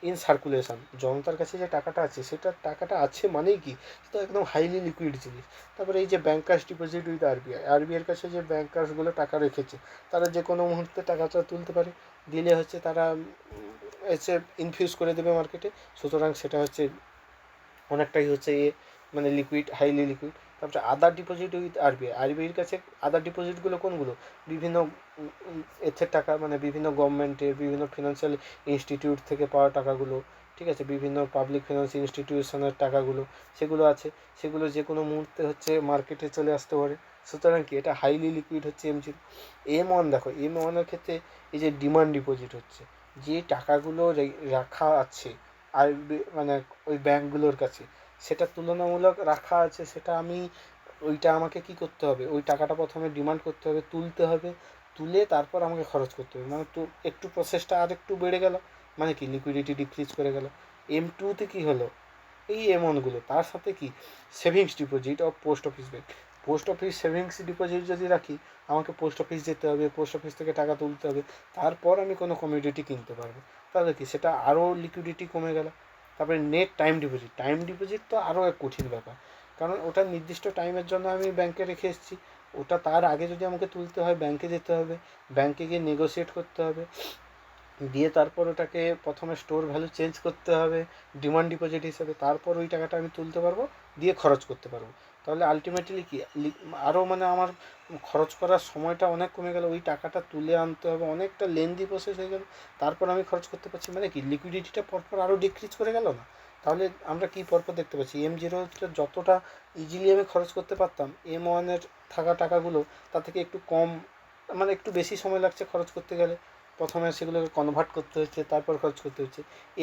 ইন সার্কুলেশন, জনতার কাছে যে টাকাটা আছে, সেটা টাকাটা আছে মানেই কি, সেটা একদম হাইলি লিকুইড জিনিস। তারপরে এই যে ব্যাংকার্স ডিপোজিট উইথ আরবিআইয়ের কাছে যে ব্যাংকার্সগুলো টাকা রেখেছে, তারা যে কোনো মুহূর্তে টাকাটা তুলতে পারে, দিলে তারা ইনফিউজ করে দেবে মার্কেটে। সুতরাং সেটা অনেকটাই হচ্ছে মানে লিকুইড, হাইলি লিকুইড। তারপরে আদার ডিপোজিট উইথ আরবিআই, আরবিআইয়ের কাছে আদার ডিপোজিটগুলো কোনগুলো, বিভিন্ন এথের টাকা, মানে বিভিন্ন গভর্নমেন্টের বিভিন্ন ফিনান্সিয়াল ইনস্টিটিউট থেকে পাওয়া টাকাগুলো, ঠিক আছে, বিভিন্ন পাবলিক ফিনান্স ইনস্টিটিউশনের টাকাগুলো, সেগুলো আছে, সেগুলো যে কোনো মুহূর্তে হচ্ছে মার্কেটে চলে আসতে পারে। সুতরাং কি এটা হাইলি লিকুইড হচ্ছে M0। M1 দেখো, M1-এর ক্ষেত্রে এই যে ডিমান্ড ডিপোজিট হচ্ছে, যে টাকাগুলো রাখা আছে আর মানে ওই ব্যাঙ্কগুলোর কাছে, সেটা তুলনামূলক রাখা আছে, সেটা আমি ওইটা আমাকে কি করতে হবে, ওই টাকাটা প্রথমে ডিমান্ড করতে হবে, তুলতে হবে, তুলে তারপর আমাকে খরচ করতে হবে, মানে তো একটু প্রসেসটা আর একটু বেড়ে গেল, মানে কি লিকুইডিটি ডিক্রিজ করে গেল। M2-তে কি হলো, এই অ্যামাউন্টগুলো তার সাথে কি savings deposit of post office bank, post office savings deposit যদি রাখি, আমাকে পোস্ট অফিস যেতে হবে, পোস্ট অফিস থেকে টাকা তুলতে হবে, তারপর আমি কোনো কমিউডিটি কিনতে পারবো, তাহলে কি সেটা আরও লিকুইডিটি কমে গেল। তারপরে net time deposit, time deposit তো আরও এক কঠিন ব্যাপার, কারণ ওটা নির্দিষ্ট টাইমের জন্য আমি ব্যাংকে রেখে এসেছি, ওটা তার আগে যদি আমাকে তুলতে হয় ব্যাংকে যেতে হবে, ব্যাংকে গিয়ে নেগোসিয়েট করতে হবে, দিয়ে তারপর ওটাকে প্রথমে স্টোর ভ্যালু চেঞ্জ করতে হবে ডিমান্ড ডিপোজিট হিসেবে, তারপর ওই টাকাটা আমি তুলতে পারবো, দিয়ে খরচ করতে পারবো। তাহলে আলটিমেটলি কি আরও মানে আমার খরচ করার সময়টা অনেক কমে গেল, ওই টাকাটা তুলে আনতে হবে, অনেকটা লেন্দি প্রসেস হয়ে গেল, তারপর আমি খরচ করতে পারছি, মানে কি লিকুইডিটিটা পরপর আরও ডিক্রিজ করে গেল না। তাহলে আমরা কি পরপর দেখতে পাচ্ছি, M0-টা যতটা ইজিলি আমি খরচ করতে পারতাম, M1-এর থাকা টাকাগুলো তার থেকে একটু কম, মানে একটু বেশি সময় লাগছে খরচ করতে গেলে, প্রথমে সেগুলোকে কনভার্ট করতে হচ্ছে, তারপর খরচ করতে হচ্ছে।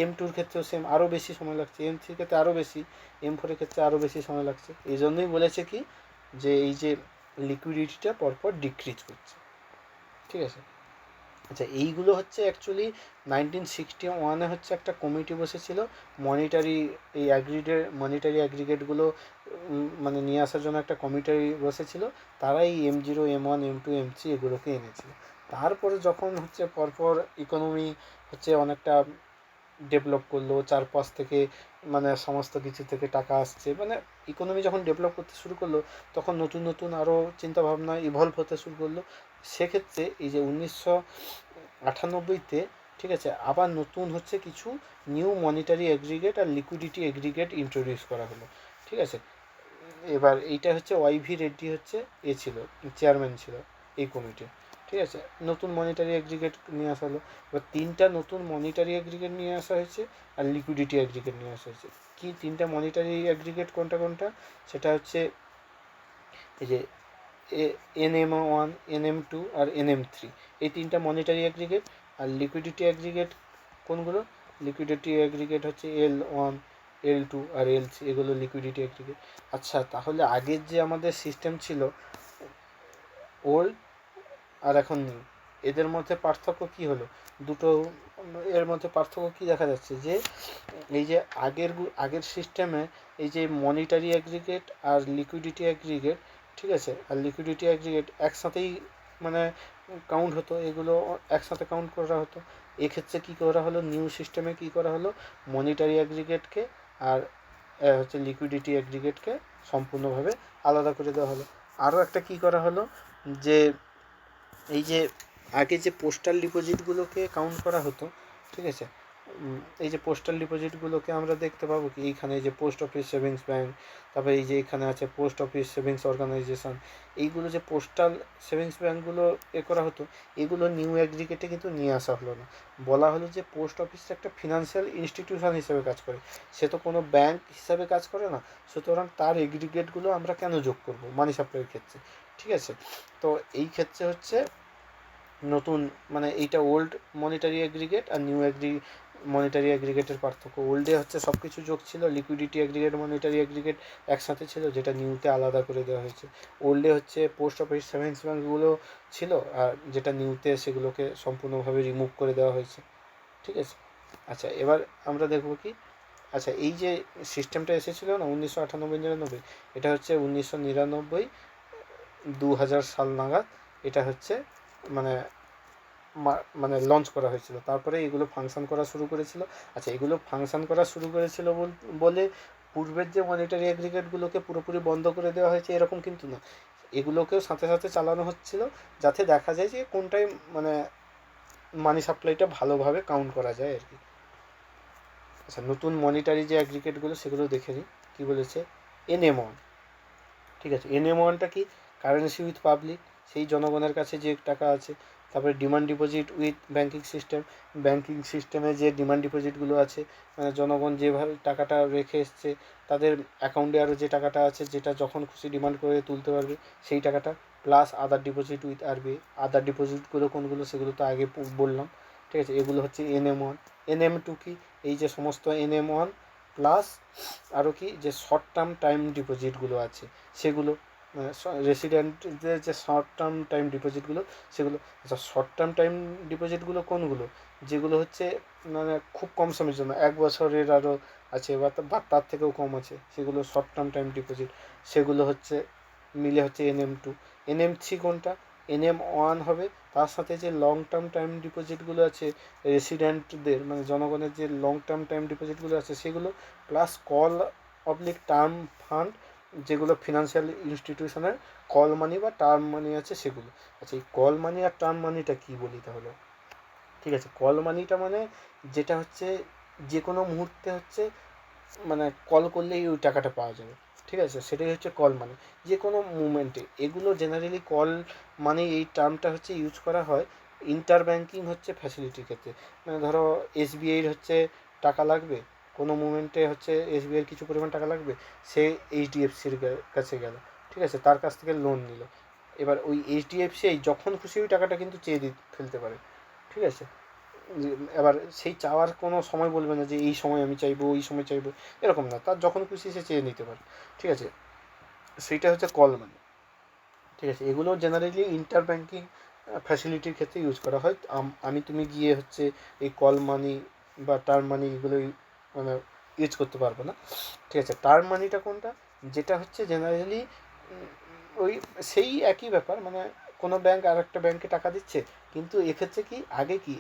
M2-র ক্ষেত্রেও সেম, আরও বেশি সময় লাগছে, M3-র ক্ষেত্রে আরও বেশি, M4-এর ক্ষেত্রে আরও বেশি সময় লাগছে। এই জন্যই বলেছে কি যে এই যে লিকুইডিটিটা পরপর ডিক্রিজ করছে, ঠিক আছে। আচ্ছা, এইগুলো হচ্ছে অ্যাকচুয়ালি 1961-এ হচ্ছে একটা কমিটি বসেছিল মনিটারি, এই মনিটারি অ্যাগ্রিগেটগুলো মানে নিয়ে আসার জন্য একটা কমিটি বসেছিল, তারাই M0, M1, M2, M3 এগুলোকে এনেছিল। তারপরে যখন হচ্ছে পরপর ইকোনমি হচ্ছে অনেকটা ডেভেলপ করলো, চারপাশ থেকে মানে সমস্ত কিছু থেকে টাকা আসছে, মানে ইকোনমি যখন ডেভেলপ করতে শুরু করলো, তখন নতুন নতুন আরও চিন্তাভাবনা ইভলভ হতে শুরু করলো। সেক্ষেত্রে এই যে 1998-তে, ঠিক আছে, আবার নতুন হচ্ছে কিছু নিউ মনিটারি এগ্রিগেট আর লিকুইডিটি এগ্রিগেট ইন্ট্রোডিউস করা হলো, ঠিক আছে। এবার এইটা হচ্ছে ওয়াইভি রেড্ডি হচ্ছে ছিল, চেয়ারম্যান ছিল এই কমিটির, ঠিক আছে। নতুন মনিটারি অ্যাগ্রিগেট নিয়ে আসা হলো। এবার তিনটা নতুন মনিটারি অ্যাগ্রিগেট নিয়ে আসা হয়েছে আর লিকুইডিটি অ্যাগ্রিগেট নিয়ে আসা হয়েছে। কি তিনটা মনিটারি অ্যাগ্রিগেট কোনটা কোনটা, সেটা হচ্ছে এই যে NM1, NM2 আর NM3, এই তিনটা মনিটারি অ্যাগ্রিগেট। আর লিকুইডিটি অ্যাগ্রিগেট কোনগুলো, লিকুইডিটি অ্যাগ্রিগেট হচ্ছে L1, L2 আর L3, এগুলো লিকুইডিটি অ্যাগ্রিগেট। আচ্ছা, তাহলে আগের যে আমাদের সিস্টেম ছিল ওল্ড আর এখন নিউ, এদের মধ্যে পার্থক্য কি হলো, দুটো এর মধ্যে পার্থক্য কি দেখা যাচ্ছে, যে এই যে আগের সিস্টেমে এই যে মনিটারি অ্যাগ্রিগেট আর লিকুইডিটি অ্যাগ্রিগেট, ঠিক আছে, আর লিকুইডিটি অ্যাগ্রিগেট একসাথেই মানে কাউন্ট হতো, এগুলো একসাথে কাউন্ট করা হতো। এক্ষেত্রে কী করা হলো, নিউ সিস্টেমে কী করা হলো, মনিটারি অ্যাগ্রিগেটকে আর হচ্ছে লিকুইডিটি অ্যাগ্রিগেটকে সম্পূর্ণভাবে আলাদা করে দেওয়া হলো। আরও একটা কী করা হলো, যে এই যে আগে যে পোস্টাল ডিপোজিটগুলোকে কাউন্ট করা হতো, ঠিক আছে, এই যে পোস্টাল ডিপোজিটগুলোকে আমরা দেখতে পাবো কি এইখানে, এই যে পোস্ট অফিস সেভিংস ব্যাঙ্ক, তারপরে এই যে এখানে আছে পোস্ট অফিস সেভিংস অর্গানাইজেশন, এইগুলো যে পোস্টাল সেভিংস ব্যাঙ্কগুলো করা হতো, এগুলো নিউ অ্যাগ্রিগেটে কিন্তু নিয়ে আসা হলো না। বলা হলো যে পোস্ট অফিস একটা ফিনান্সিয়াল ইনস্টিটিউশন হিসেবে কাজ করে, সে তো কোনো ব্যাঙ্ক হিসাবে কাজ করে না, সুতরাং তার এগ্রিগেটগুলো আমরা কেন যোগ করবো মানি সাপ্লাইয়ের ক্ষেত্রে, ঠিক আছে। তো এই ক্ষেত্রে হচ্ছে নতুন, মানে এইটা ওল্ড মনিটারি অ্যাগ্রিগেট আর নিউ মনিটারি অ্যাগ্রিগেটের পার্থক্য। ওল্ডে হচ্ছে সব কিছু যোগ ছিল, লিকুইডিটি অ্যাগ্রিগেট, মনিটারি অ্যাগ্রিগেট একসাথে ছিল, যেটা নিউতে আলাদা করে দেওয়া হয়েছে। ওল্ডে হচ্ছে পোস্ট অফিস সেভিংস ব্যাঙ্কগুলো ছিল, আর যেটা নিউতে সেগুলোকে সম্পূর্ণভাবে রিমুভ করে দেওয়া হয়েছে, ঠিক আছে। আচ্ছা, এবার আমরা দেখব কি, আচ্ছা এই যে সিস্টেমটা এসেছিলো না 1998-99, এটা হচ্ছে 1999 2000 সাল নাগাদ এটা হচ্ছে মানে মানে লঞ্চ করা হয়েছিল, তারপরে এগুলো ফাংশন করা শুরু করেছিল। আচ্ছা, এগুলো ফাংশন করা শুরু করেছিল বলে পূর্বের যে মনিটারি অ্যাগ্রিগেটগুলোকে পুরোপুরি বন্ধ করে দেওয়া হয়েছে এরকম কিন্তু না, এগুলোকেও সাথে সাথে চালানো হচ্ছিল, যাতে দেখা যায় যে কোনটাই মানে মানি সাপ্লাইটা ভালোভাবে কাউন্ট করা যায় আর কি। আচ্ছা, নতুন মনিটারি যে অ্যাগ্রিগেটগুলো সেগুলো দেখে নিই কী বলেছে। NM1, ঠিক আছে, NM1টা কি? কারেন্সি উইথ পাবলিক, সেই জনগণের কাছে যে টাকা আছে। তারপরে demand deposit with banking system, banking সিস্টেমে যে ডিমান্ড ডিপোজিটগুলো আছে, মানে জনগণ যেভাবে টাকাটা রেখে এসছে তাদের অ্যাকাউন্টে আরও যে টাকাটা আছে, যেটা যখন খুশি ডিমান্ড করে তুলতে পারবে সেই টাকাটা, plus other deposit with RBI। আদার ডিপোজিটগুলো কোনগুলো সেগুলো তো আগে বললাম, ঠিক আছে। এগুলো হচ্ছে NM1। NM2 কি? এই যে সমস্ত NM1 প্লাস আরও কি যে শর্ট টার্ম টাইম ডিপোজিটগুলো আছে সেগুলো, রেসিডেন্টদের যে শর্ট টার্ম টাইম ডিপোজিটগুলো সেগুলো। আচ্ছা, শর্ট টার্ম টাইম ডিপোজিটগুলো কোনগুলো? যেগুলো হচ্ছে মানে খুব কম সময়ের জন্য, 1 বছরের আরও আছে বা তার থেকেও কম আছে, সেগুলো শর্ট টার্ম টাইম ডিপোজিট। সেগুলো হচ্ছে মিলে হচ্ছে NM2। NM3 কোনটা? NM1 হবে। তার সাথে যে লং টার্ম টাইম ডিপোজিটগুলো আছে রেসিডেন্টদের, মানে জনগণের যে লং টার্ম টাইম ডিপোজিটগুলো আছে সেগুলো, plus call oblique term fund, যেগুলো ফিনান্সিয়াল ইনস্টিটিউশনের কল মানি বা টার্ম মানি আছে সেগুলো। আচ্ছা, এই কল মানি আর টার্ম মানিটা কী বলি তাহলে? ঠিক আছে, কল মানিটা মানে যেটা হচ্ছে যে কোনো মুহূর্তে হচ্ছে মানে কল করলেই ওই টাকাটা পাওয়া যাবে, ঠিক আছে, সেটাই হচ্ছে কল মানি, যে কোনো মুভমেন্টে। এগুলো জেনারেলি কল মানি এই টার্মটা হচ্ছে ইউজ করা হয় ইন্টার ব্যাঙ্কিং হচ্ছে ফ্যাসিলিটির ক্ষেত্রে। মানে ধরো SBIর হচ্ছে টাকা লাগবে কোনো মুভমেন্টে, হচ্ছে SBIর কিছু পরিমাণ টাকা লাগবে, সে HDFCর কাছে গেল, ঠিক আছে, তার কাছ থেকে লোন নিল। এবার ওই HDFC যখন খুশি ওই টাকাটা কিন্তু চেয়ে ফেলতে পারে, ঠিক আছে। এবার সেই চাওয়ার কোনো সময় বলবে না যে এই সময় আমি চাইবো, ওই সময় চাইবো, এরকম না, তার যখন খুশি সে চেয়ে নিতে পারে, ঠিক আছে। সেইটা হচ্ছে কল মানি, ঠিক আছে। এগুলো জেনারেলি ইন্টার ব্যাঙ্কিং ফ্যাসিলিটির ক্ষেত্রে ইউজ করা হয়। আমি তুমি গিয়ে হচ্ছে এই কল মানি বা টার্ম মানি এগুলো মানে ইউজ করতে পারবে না, ঠিক আছে। টার্ম মানিটা কোনটা? যেটা হচ্ছে জেনারেলি ওই সেই একই ব্যাপার, মানে কোনো ব্যাংক আর একটা ব্যাংকে টাকা দিচ্ছে, কিন্তু এক্ষেত্রে কি আগে কি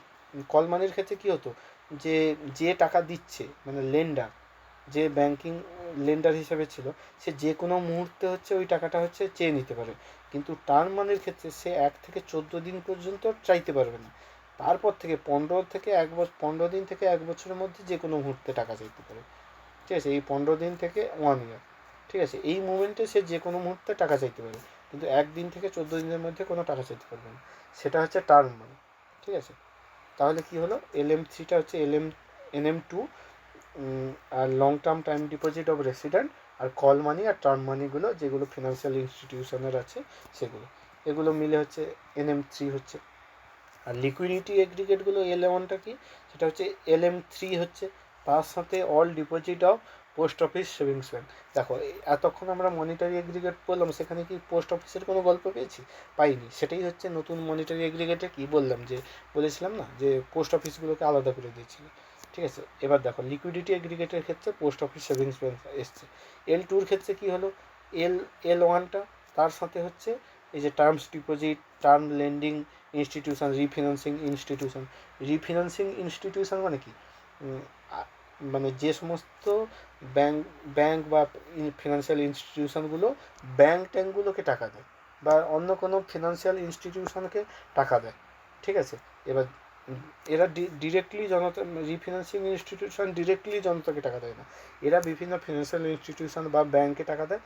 কল মানির ক্ষেত্রে কী হতো, যে যে টাকা দিচ্ছে মানে লেন্ডার, যে ব্যাংকিং লেন্ডার হিসেবে ছিল, সে যে কোনো মুহূর্তে হচ্ছে ওই টাকাটা হচ্ছে চেয়ে নিতে পারে। কিন্তু টার্ম মানির ক্ষেত্রে সে 1 থেকে 14 দিন পর্যন্ত চাইতে পারবে না, তারপর থেকে 15 দিন থেকে 1 বছরের মধ্যে যে কোনো মুহূর্তে টাকা চাইতে পারে, ঠিক আছে। এই 15 দিন থেকে 1 ইয়ার, ঠিক আছে, এই মুভমেন্টে সে যে কোনো মুহূর্তে টাকা চাইতে পারে, কিন্তু 1 দিন থেকে 14 দিনের মধ্যে কোনো টাকা চাইতে পারবে না, সেটা হচ্ছে টার্ম মানি, ঠিক আছে। তাহলে কি হলো, LM3টা হচ্ছে NM2, আর long term time deposit of resident, আর কল মানি আর টার্ম মানিগুলো যেগুলো ফিনান্সিয়াল ইনস্টিটিউশনের আছে সেগুলো, এগুলো মিলে হচ্ছে NM3 হচ্ছে। আর লিকুইডিটি এগ্রিগেটগুলো L1টা কি? সেটা হচ্ছে LM3 হচ্ছে, তার সাথে all deposit of post office savings bank. দেখো, এতক্ষণ আমরা মনিটারি এগ্রিগেট বললাম, সেখানে কি পোস্ট অফিসের কোনো গল্প পেয়েছি? পাইনি। সেটাই হচ্ছে নতুন মনিটারি এগ্রিগেটে কি বললাম, যে বলেছিলাম না যে পোস্ট অফিসগুলোকে আলাদা করে দিয়েছিল, ঠিক আছে। এবার দেখো, লিকুইডিটি এগ্রিগেটের ক্ষেত্রে পোস্ট অফিস সেভিংস ব্যাঙ্ক এসছে। L2 ক্ষেত্রে কি হলো, L1টা তার সাথে হচ্ছে এই যে terms deposit, term lending institution, refinancing institution মানে কি? মানে যে সমস্ত ব্যাংক ব্যাংক বা ফিনান্সিয়াল ইনস্টিটিউশনগুলো ট্যাঙ্কগুলোকে টাকা দেয়, বা অন্য কোনো ফিনান্সিয়াল ইনস্টিটিউশনকে টাকা দেয়, ঠিক আছে। এবার এরা ডিরেক্টলি জনতা, রিফিনান্সিং ইনস্টিটিউশন ডিরেক্টলি জনতাকে টাকা দেয় না, এরা বিভিন্ন ফিনান্সিয়াল ইনস্টিটিউশন বা ব্যাংকে টাকা দেয়।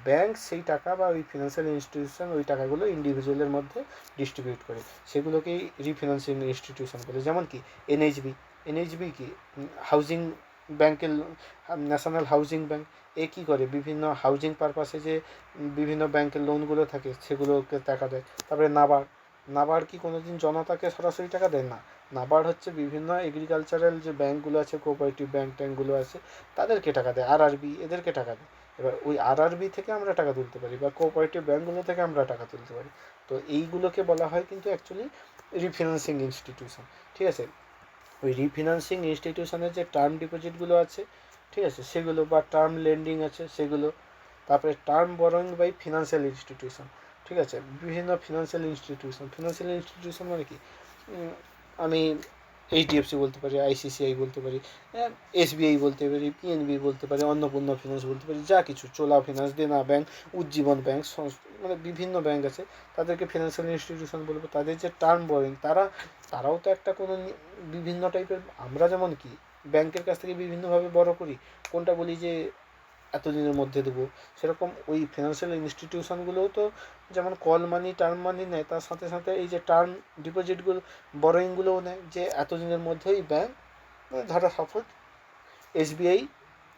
ব্যাংক সেই টাকা বা ওই ফিনান্সিয়াল ইনস্টিটিউশন ওই টাকাগুলো ইন্ডিভিজুয়ালের মধ্যে ডিস্ট্রিবিউট করে, সেগুলোকেই রিফিনান্সিং ইনস্টিটিউশন বলে। যেমন কি NHB কি হাউজিং ব্যাংকের, ন্যাশনাল হাউজিং ব্যাংক, এ কী করে বিভিন্ন হাউজিং পারপাসে যে বিভিন্ন ব্যাংকের লোনগুলো থাকে সেগুলোকে টাকা দেয়। তারপরে নাবার্ড কি কোনো দিন জনতাকে সরাসরি টাকা দেয় না, নাবার্ড হচ্ছে বিভিন্ন এগ্রিকালচারাল যে ব্যাংকগুলো আছে, কোঅপারেটিভ ব্যাংক ট্যাঙ্কগুলো আছে, তাদেরকে টাকা দেয়। RRB এদেরকে টাকা দেয়। এবার ওই RRB থেকে আমরা টাকা তুলতে পারি, বা কোঅপারেটিভ ব্যাংকগুলো থেকে আমরা টাকা তুলতে পারি। তো এইগুলোকে বলা হয় কিন্তু অ্যাকচুয়ালি রিফিনান্সিং ইনস্টিটিউশন, ঠিক আছে। ওই রিফিনান্সিং ইনস্টিটিউশনের যে টার্ম ডিপোজিটগুলো আছে, ঠিক আছে, সেগুলো, বা টার্ম লেন্ডিং আছে সেগুলো, তারপরে term borrowing by financial institution, ঠিক আছে, বিভিন্ন ফিনান্সিয়াল ইনস্টিটিউশন মানে কি? আমি HDFC বলতে পারি, ICICI বলতে পারি, SBI বলতে পারি, PNB বলতে পারি, অন্নপূর্ণা ফিনান্স বলতে পারি, যা কিছু, চোলা ফিনান্স, দেনা ব্যাংক, উজ্জীবন ব্যাংক, মানে বিভিন্ন ব্যাংক আছে, তাদেরকে ফিনান্সিয়াল ইনস্টিটিউশন বলবো। তাদের যে টার্ম বরোয়িং, তারাও তো একটা কোনো বিভিন্ন টাইপের, আমরা যেমন কি ব্যাংকের কাছ থেকে বিভিন্নভাবে বড় করি, কোনটা বলি যে এতদিনের মধ্যে দেবো, সেরকম ওই ফিনান্সিয়াল ইনস্টিটিউশনগুলোও তো যেমন কল মানি টার্ম মানি নেয়, তার সাথে সাথে এই যে টার্ম ডিপোজিটগুলো বরোয়িংগুলোও নেয়, যে এতদিনের মধ্যেই ব্যাংক, ধরো সাপোজ এসবিআই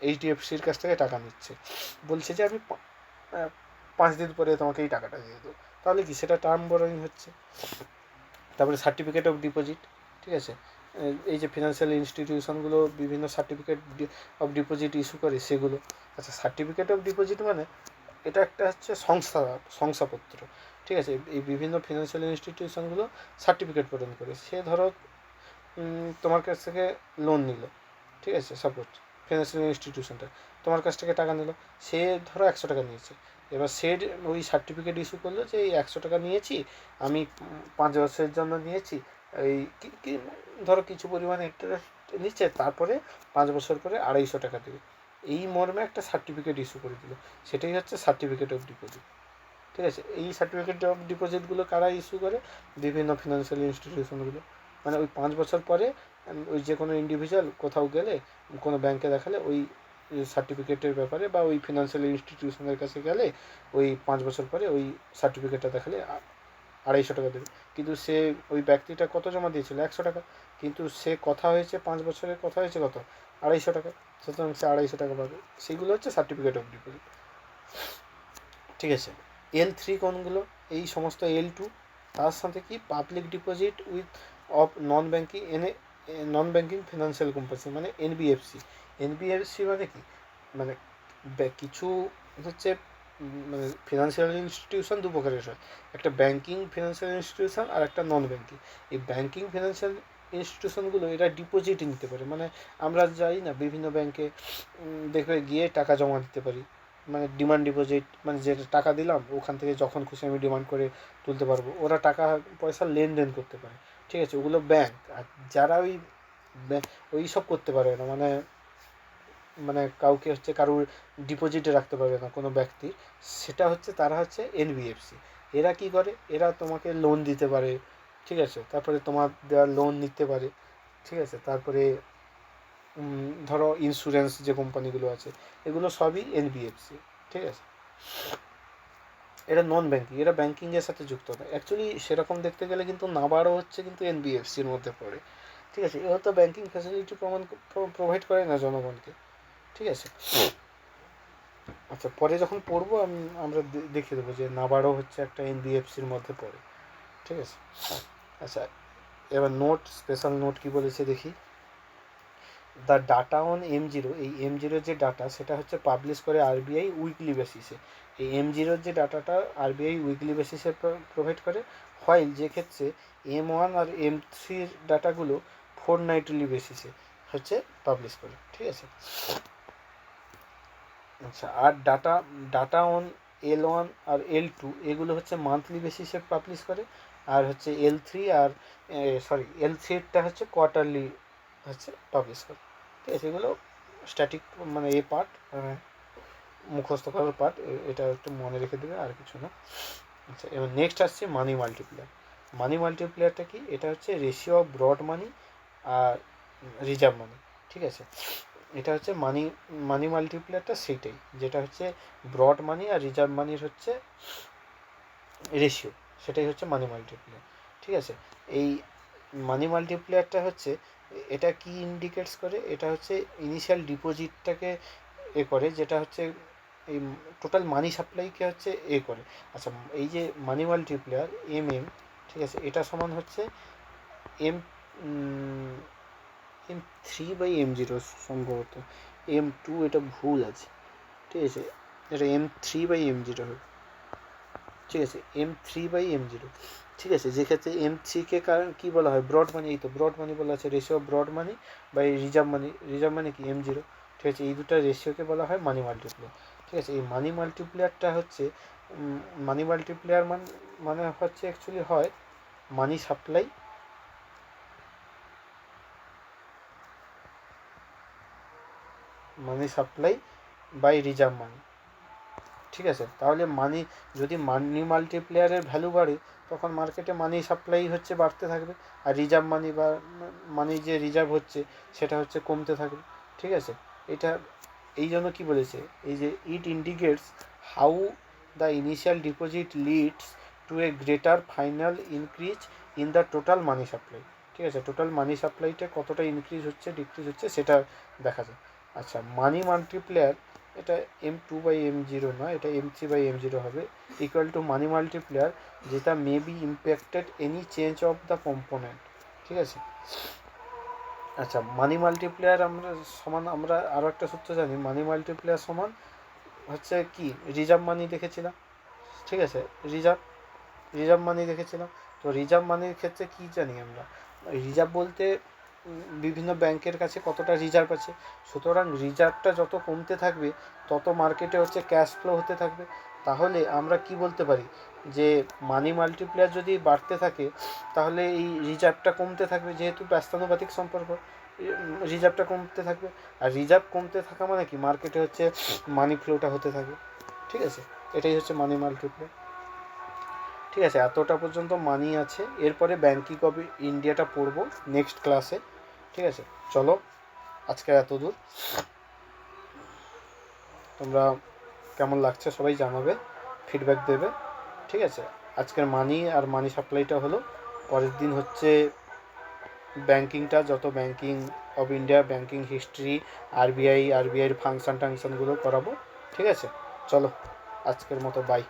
এইচডিএফসির কাছ থেকে টাকা নিচ্ছে, বলছে যে আমি 5 দিন পরে তোমাকে এই টাকাটা দিয়ে দেবো, তাহলে কি সেটা টার্ম বরোয়িং হচ্ছে। তারপরে সার্টিফিকেট অফ ডিপোজিট, ঠিক আছে, এই যে ফিনান্সিয়াল ইনস্টিটিউশনগুলো বিভিন্ন সার্টিফিকেট অফ ডিপোজিট ইস্যু করে সেগুলো। আচ্ছা, সার্টিফিকেট অফ ডিপোজিট মানে এটা একটা হচ্ছে শংসাপত্র, ঠিক আছে। এই বিভিন্ন ফিনান্সিয়াল ইনস্টিটিউশনগুলো সার্টিফিকেট প্রদান করে। সে ধরো তোমার কাছ থেকে লোন নিল, ঠিক আছে, সাপোজ ফিনান্সিয়াল ইনস্টিটিউশনটা তোমার কাছ থেকে টাকা নিল, সে ধরো 100 টাকা নিয়েছে, এবার সে ওই সার্টিফিকেট ইস্যু করলো যে এই 100 টাকা নিয়েছি আমি 5 বছরের জন্য নিয়েছি, এই ধরো কিছু পরিমাণে ইন্টারেস্ট নিচ্ছে, তারপরে 5 বছর পরে 250 টাকা দেবে, এই মর্মে একটা সার্টিফিকেট ইস্যু করে দিল, সেটাই হচ্ছে সার্টিফিকেট অফ ডিপোজিট, ঠিক আছে। এই সার্টিফিকেট অফ ডিপোজিটগুলো কারা ইস্যু করে? বিভিন্ন ফিনান্সিয়াল ইনস্টিটিউশনগুলো। মানে ওই 5 বছর পরে ওই যে কোনো ইন্ডিভিজুয়াল কোথাও গেলে, কোনো ব্যাংকে দেখালে ওই সার্টিফিকেটের ব্যাপারে, বা ওই ফিনান্সিয়াল ইনস্টিটিউশনের কাছে গেলে ওই 5 বছর পরে ওই সার্টিফিকেটটা দেখালে 250 টাকা দেবে। কিন্তু সে ওই ব্যক্তিটা কত জমা দিয়েছিল? 100 টাকা, কিন্তু সে কথা হয়েছে 5 বছরের কথা হয়েছে কত? 250 টাকা, সুতরাং সে 250 টাকা পাবে। সেগুলো হচ্ছে সার্টিফিকেট অফ ডিপোজিট, ঠিক আছে। L3 কোনগুলো? এই সমস্ত L2, তার সাথে কি public deposit with of non banking financial company, মানে এনবিএফসি। এনবিএফসি মানে কি? মানে কিছু হচ্ছে মানে ফিনান্সিয়াল ইনস্টিটিউশন দু প্রকারের হয়, একটা ব্যাঙ্কিং ফিনান্সিয়াল ইনস্টিটিউশন আর একটা নন ব্যাঙ্কিং। এই ব্যাঙ্কিং ফিনান্সিয়াল ইনস্টিটিউশনগুলো এরা ডিপোজিট নিতে পারে, মানে আমরা যাই না বিভিন্ন ব্যাংকে, দেখবে গিয়ে টাকা জমা দিতে পারি, মানে ডিমান্ড ডিপোজিট, মানে যেটা টাকা দিলাম ওখান থেকে যখন খুশি আমি ডিমান্ড করে তুলতে পারবো, ওরা টাকা পয়সা লেনদেন করতে পারে, ঠিক আছে, ওগুলো ব্যাংক। আর যারা ওই সব করতে পারবে না, মানে মানে কাউকে হচ্ছে কারোর ডিপোজিটে রাখতে পারবে না কোনো ব্যক্তি, সেটা হচ্ছে তারা হচ্ছে এনবিএফসি। এরা কি করে? এরা তোমাকে লোন দিতে পারে, ঠিক আছে, তারপরে তোমার দেওয়ার লোন নিতে পারে, ঠিক আছে, তারপরে ধরো ইন্স্যুরেন্স যে কোম্পানিগুলো আছে এগুলো সবই এনবিএফসি, ঠিক আছে। এটা নন ব্যাঙ্কিং, এরা ব্যাঙ্কিংয়ের সাথে যুক্ত না অ্যাকচুয়ালি, সেরকম দেখতে গেলে কিন্তু নাবার্ডও হচ্ছে কিন্তু এনবিএফসির মধ্যে পড়ে, ঠিক আছে। এরা তো ব্যাঙ্কিং ফ্যাসিলিটি প্রোভাইড করে না জনগণকে, ঠিক আছে। আচ্ছা, পরে যখন পড়বো আমরা দেখিয়ে দেবো যে নাবার্ডও হচ্ছে একটা এনবিএফসির মধ্যে পড়ে, ঠিক আছে। আচ্ছা, এবার নোট, স্পেশাল নোট কি বলেছে দেখি। দ্য ডাটা অন M0, এই M0 যে ডাটা সেটা হচ্ছে পাবলিশ করে আরবিআই উইকলি বেসিসে। এই M0 যে ডাটাটা আরবিআই উইকলি বেসিসে প্রোভাইড করে, হয় যে ক্ষেত্রে M1 আর M3 ডাটাগুলো ফোরনাইটলি বেসিসে হচ্ছে পাবলিশ করে, ঠিক আছে। আচ্ছা, আর data on L1 R L2 এগুলো হচ্ছে মান্থলি বেসিসে পাবলিশ করে, আর হচ্ছে L3 আর L3টা হচ্ছে কোয়ার্টারলি হচ্ছে পাবলিশ করে, ঠিক আছে। এগুলো স্ট্যাটিক, মানে এ পার্ট, মানে মুখস্থ করার পার্ট, এটা একটু মনে রেখে দেবে, আর কিছু না। আচ্ছা, এবার নেক্সট আসছে মানি মাল্টিপ্লায়ার। মানি মাল্টিপ্লায়ারটা কি? এটা হচ্ছে রেশিও অফ ব্রড মানি আর রিজার্ভ মানি, ঠিক আছে। এটা হচ্ছে মানি মাল্টিপ্লায়ারটা সেইটাই, যেটা হচ্ছে ব্রড মানি আর রিজার্ভ মানির হচ্ছে রেশিও, সেটাই হচ্ছে মানি মাল্টিপ্লায়ার, ঠিক আছে। এই মানি মাল্টিপ্লায়ারটা হচ্ছে, এটা কি ইন্ডিকেটস করে? এটা হচ্ছে ইনিশিয়াল ডিপোজিটটাকে করে, যেটা হচ্ছে এই টোটাল মানি সাপ্লাইকে হচ্ছে করে। আচ্ছা, এই যে মানি মাল্টিপ্লায়ার ঠিক আছে, এটা সমান হচ্ছে এম M3/M0 সম্ভবত, M2 এটা ভুল আছে, ঠিক আছে, এটা M3/M0 হবে, ঠিক আছে, M3/M0, ঠিক আছে। যেক্ষেত্রে M3কে কী বলা হয়? ব্রড মানি, এই তো ব্রড মানি বলা আছে, ratio of broad money by reserve money কি M0, ঠিক আছে। এই দুটো রেশিওকে বলা হয় মানি মাল্টিপ্লায়ার, ঠিক আছে। এই মানি মাল্টিপ্লায়ারটা হচ্ছে মানি মাল্টিপ্লায়ার মানে হচ্ছে অ্যাকচুয়ালি হয় মানি সাপ্লাই বাই রিজার্ভ মানি, ঠিক আছে, তাহলে যদি মানি মাল্টিপ্লেয়ারের ভ্যালু বাড়ে, তখন মার্কেটে মানি সাপ্লাই হচ্ছে বাড়তে থাকবে, আর রিজার্ভ মানি বা মানি যে রিজার্ভ হচ্ছে সেটা হচ্ছে কমতে থাকবে। ঠিক আছে, এটা এই জন্য কী বলেছে, এই যে ইট indicates how the initial deposit leads to A greater final increase in the total money supply. ঠিক আছে, টোটাল মানি সাপ্লাইতে কতটা ইনক্রিজ হচ্ছে ডিক্রিজ হচ্ছে সেটা দেখা যায়। আচ্ছা, মানি মাল্টিপ্লেয়ার এটা M2/M0 না, এটা M3/M0 হবে, ইকুয়াল টু মানি মাল্টিপ্লেয়ার যেটা may be impacted any change of the component. ঠিক আছে, আচ্ছা, মানি মাল্টিপ্লেয়ার আমরা আরও একটা সূত্র জানি, মানি মাল্টিপ্লেয়ার সমান হচ্ছে কি, রিজার্ভ মানি দেখেছিলাম। ঠিক আছে, রিজার্ভ মানি দেখেছিলাম। তো রিজার্ভ মানির ক্ষেত্রে কি জানি আমরা, রিজার্ভ বলতে বিভিন্ন ব্যাংকের কাছে কতটা রিজার্ভ আছে, সুতরাং রিজার্ভটা যত কমতে থাকবে তত মার্কেটে হচ্ছে ক্যাশ ফ্লো হতে থাকবে। তাহলে আমরা কি বলতে পারি, যে মানি মাল্টিপ্লেয়ার যদি বাড়তে থাকে তাহলে এই রিজার্ভটা কমতে থাকবে, যেহেতু ব্যস্তানুপাতিক সম্পর্ক, রিজার্ভটা কমতে থাকবে। আর রিজার্ভ কমতে থাকা মানে কি, মার্কেটে হচ্ছে মানি ফ্লোটা হতে থাকবে। ঠিক আছে, এটাই হচ্ছে মানি মাল্টিপ্লেয়ার। ঠিক আছে, এতটা পর্যন্ত মানি আছে। এরপরে ব্যাঙ্কিং অফ ইন্ডিয়াটা পড়বো নেক্সট ক্লাসে। ঠিক আছে, চলো আজকে এত দূর। তোমরা কেমন লাগছে সবাই জানাবে, ফিডব্যাক দেবে। ঠিক আছে, আজকের মানি আর মানি সাপ্লাইটা হলো, পরের দিন হচ্ছে ব্যাঙ্কিংটা, যত banking of India, banking history, আরবিআইয়ের ফাংশানগুলো করাবো। ঠিক আছে, চলো আজকের মতো বাই।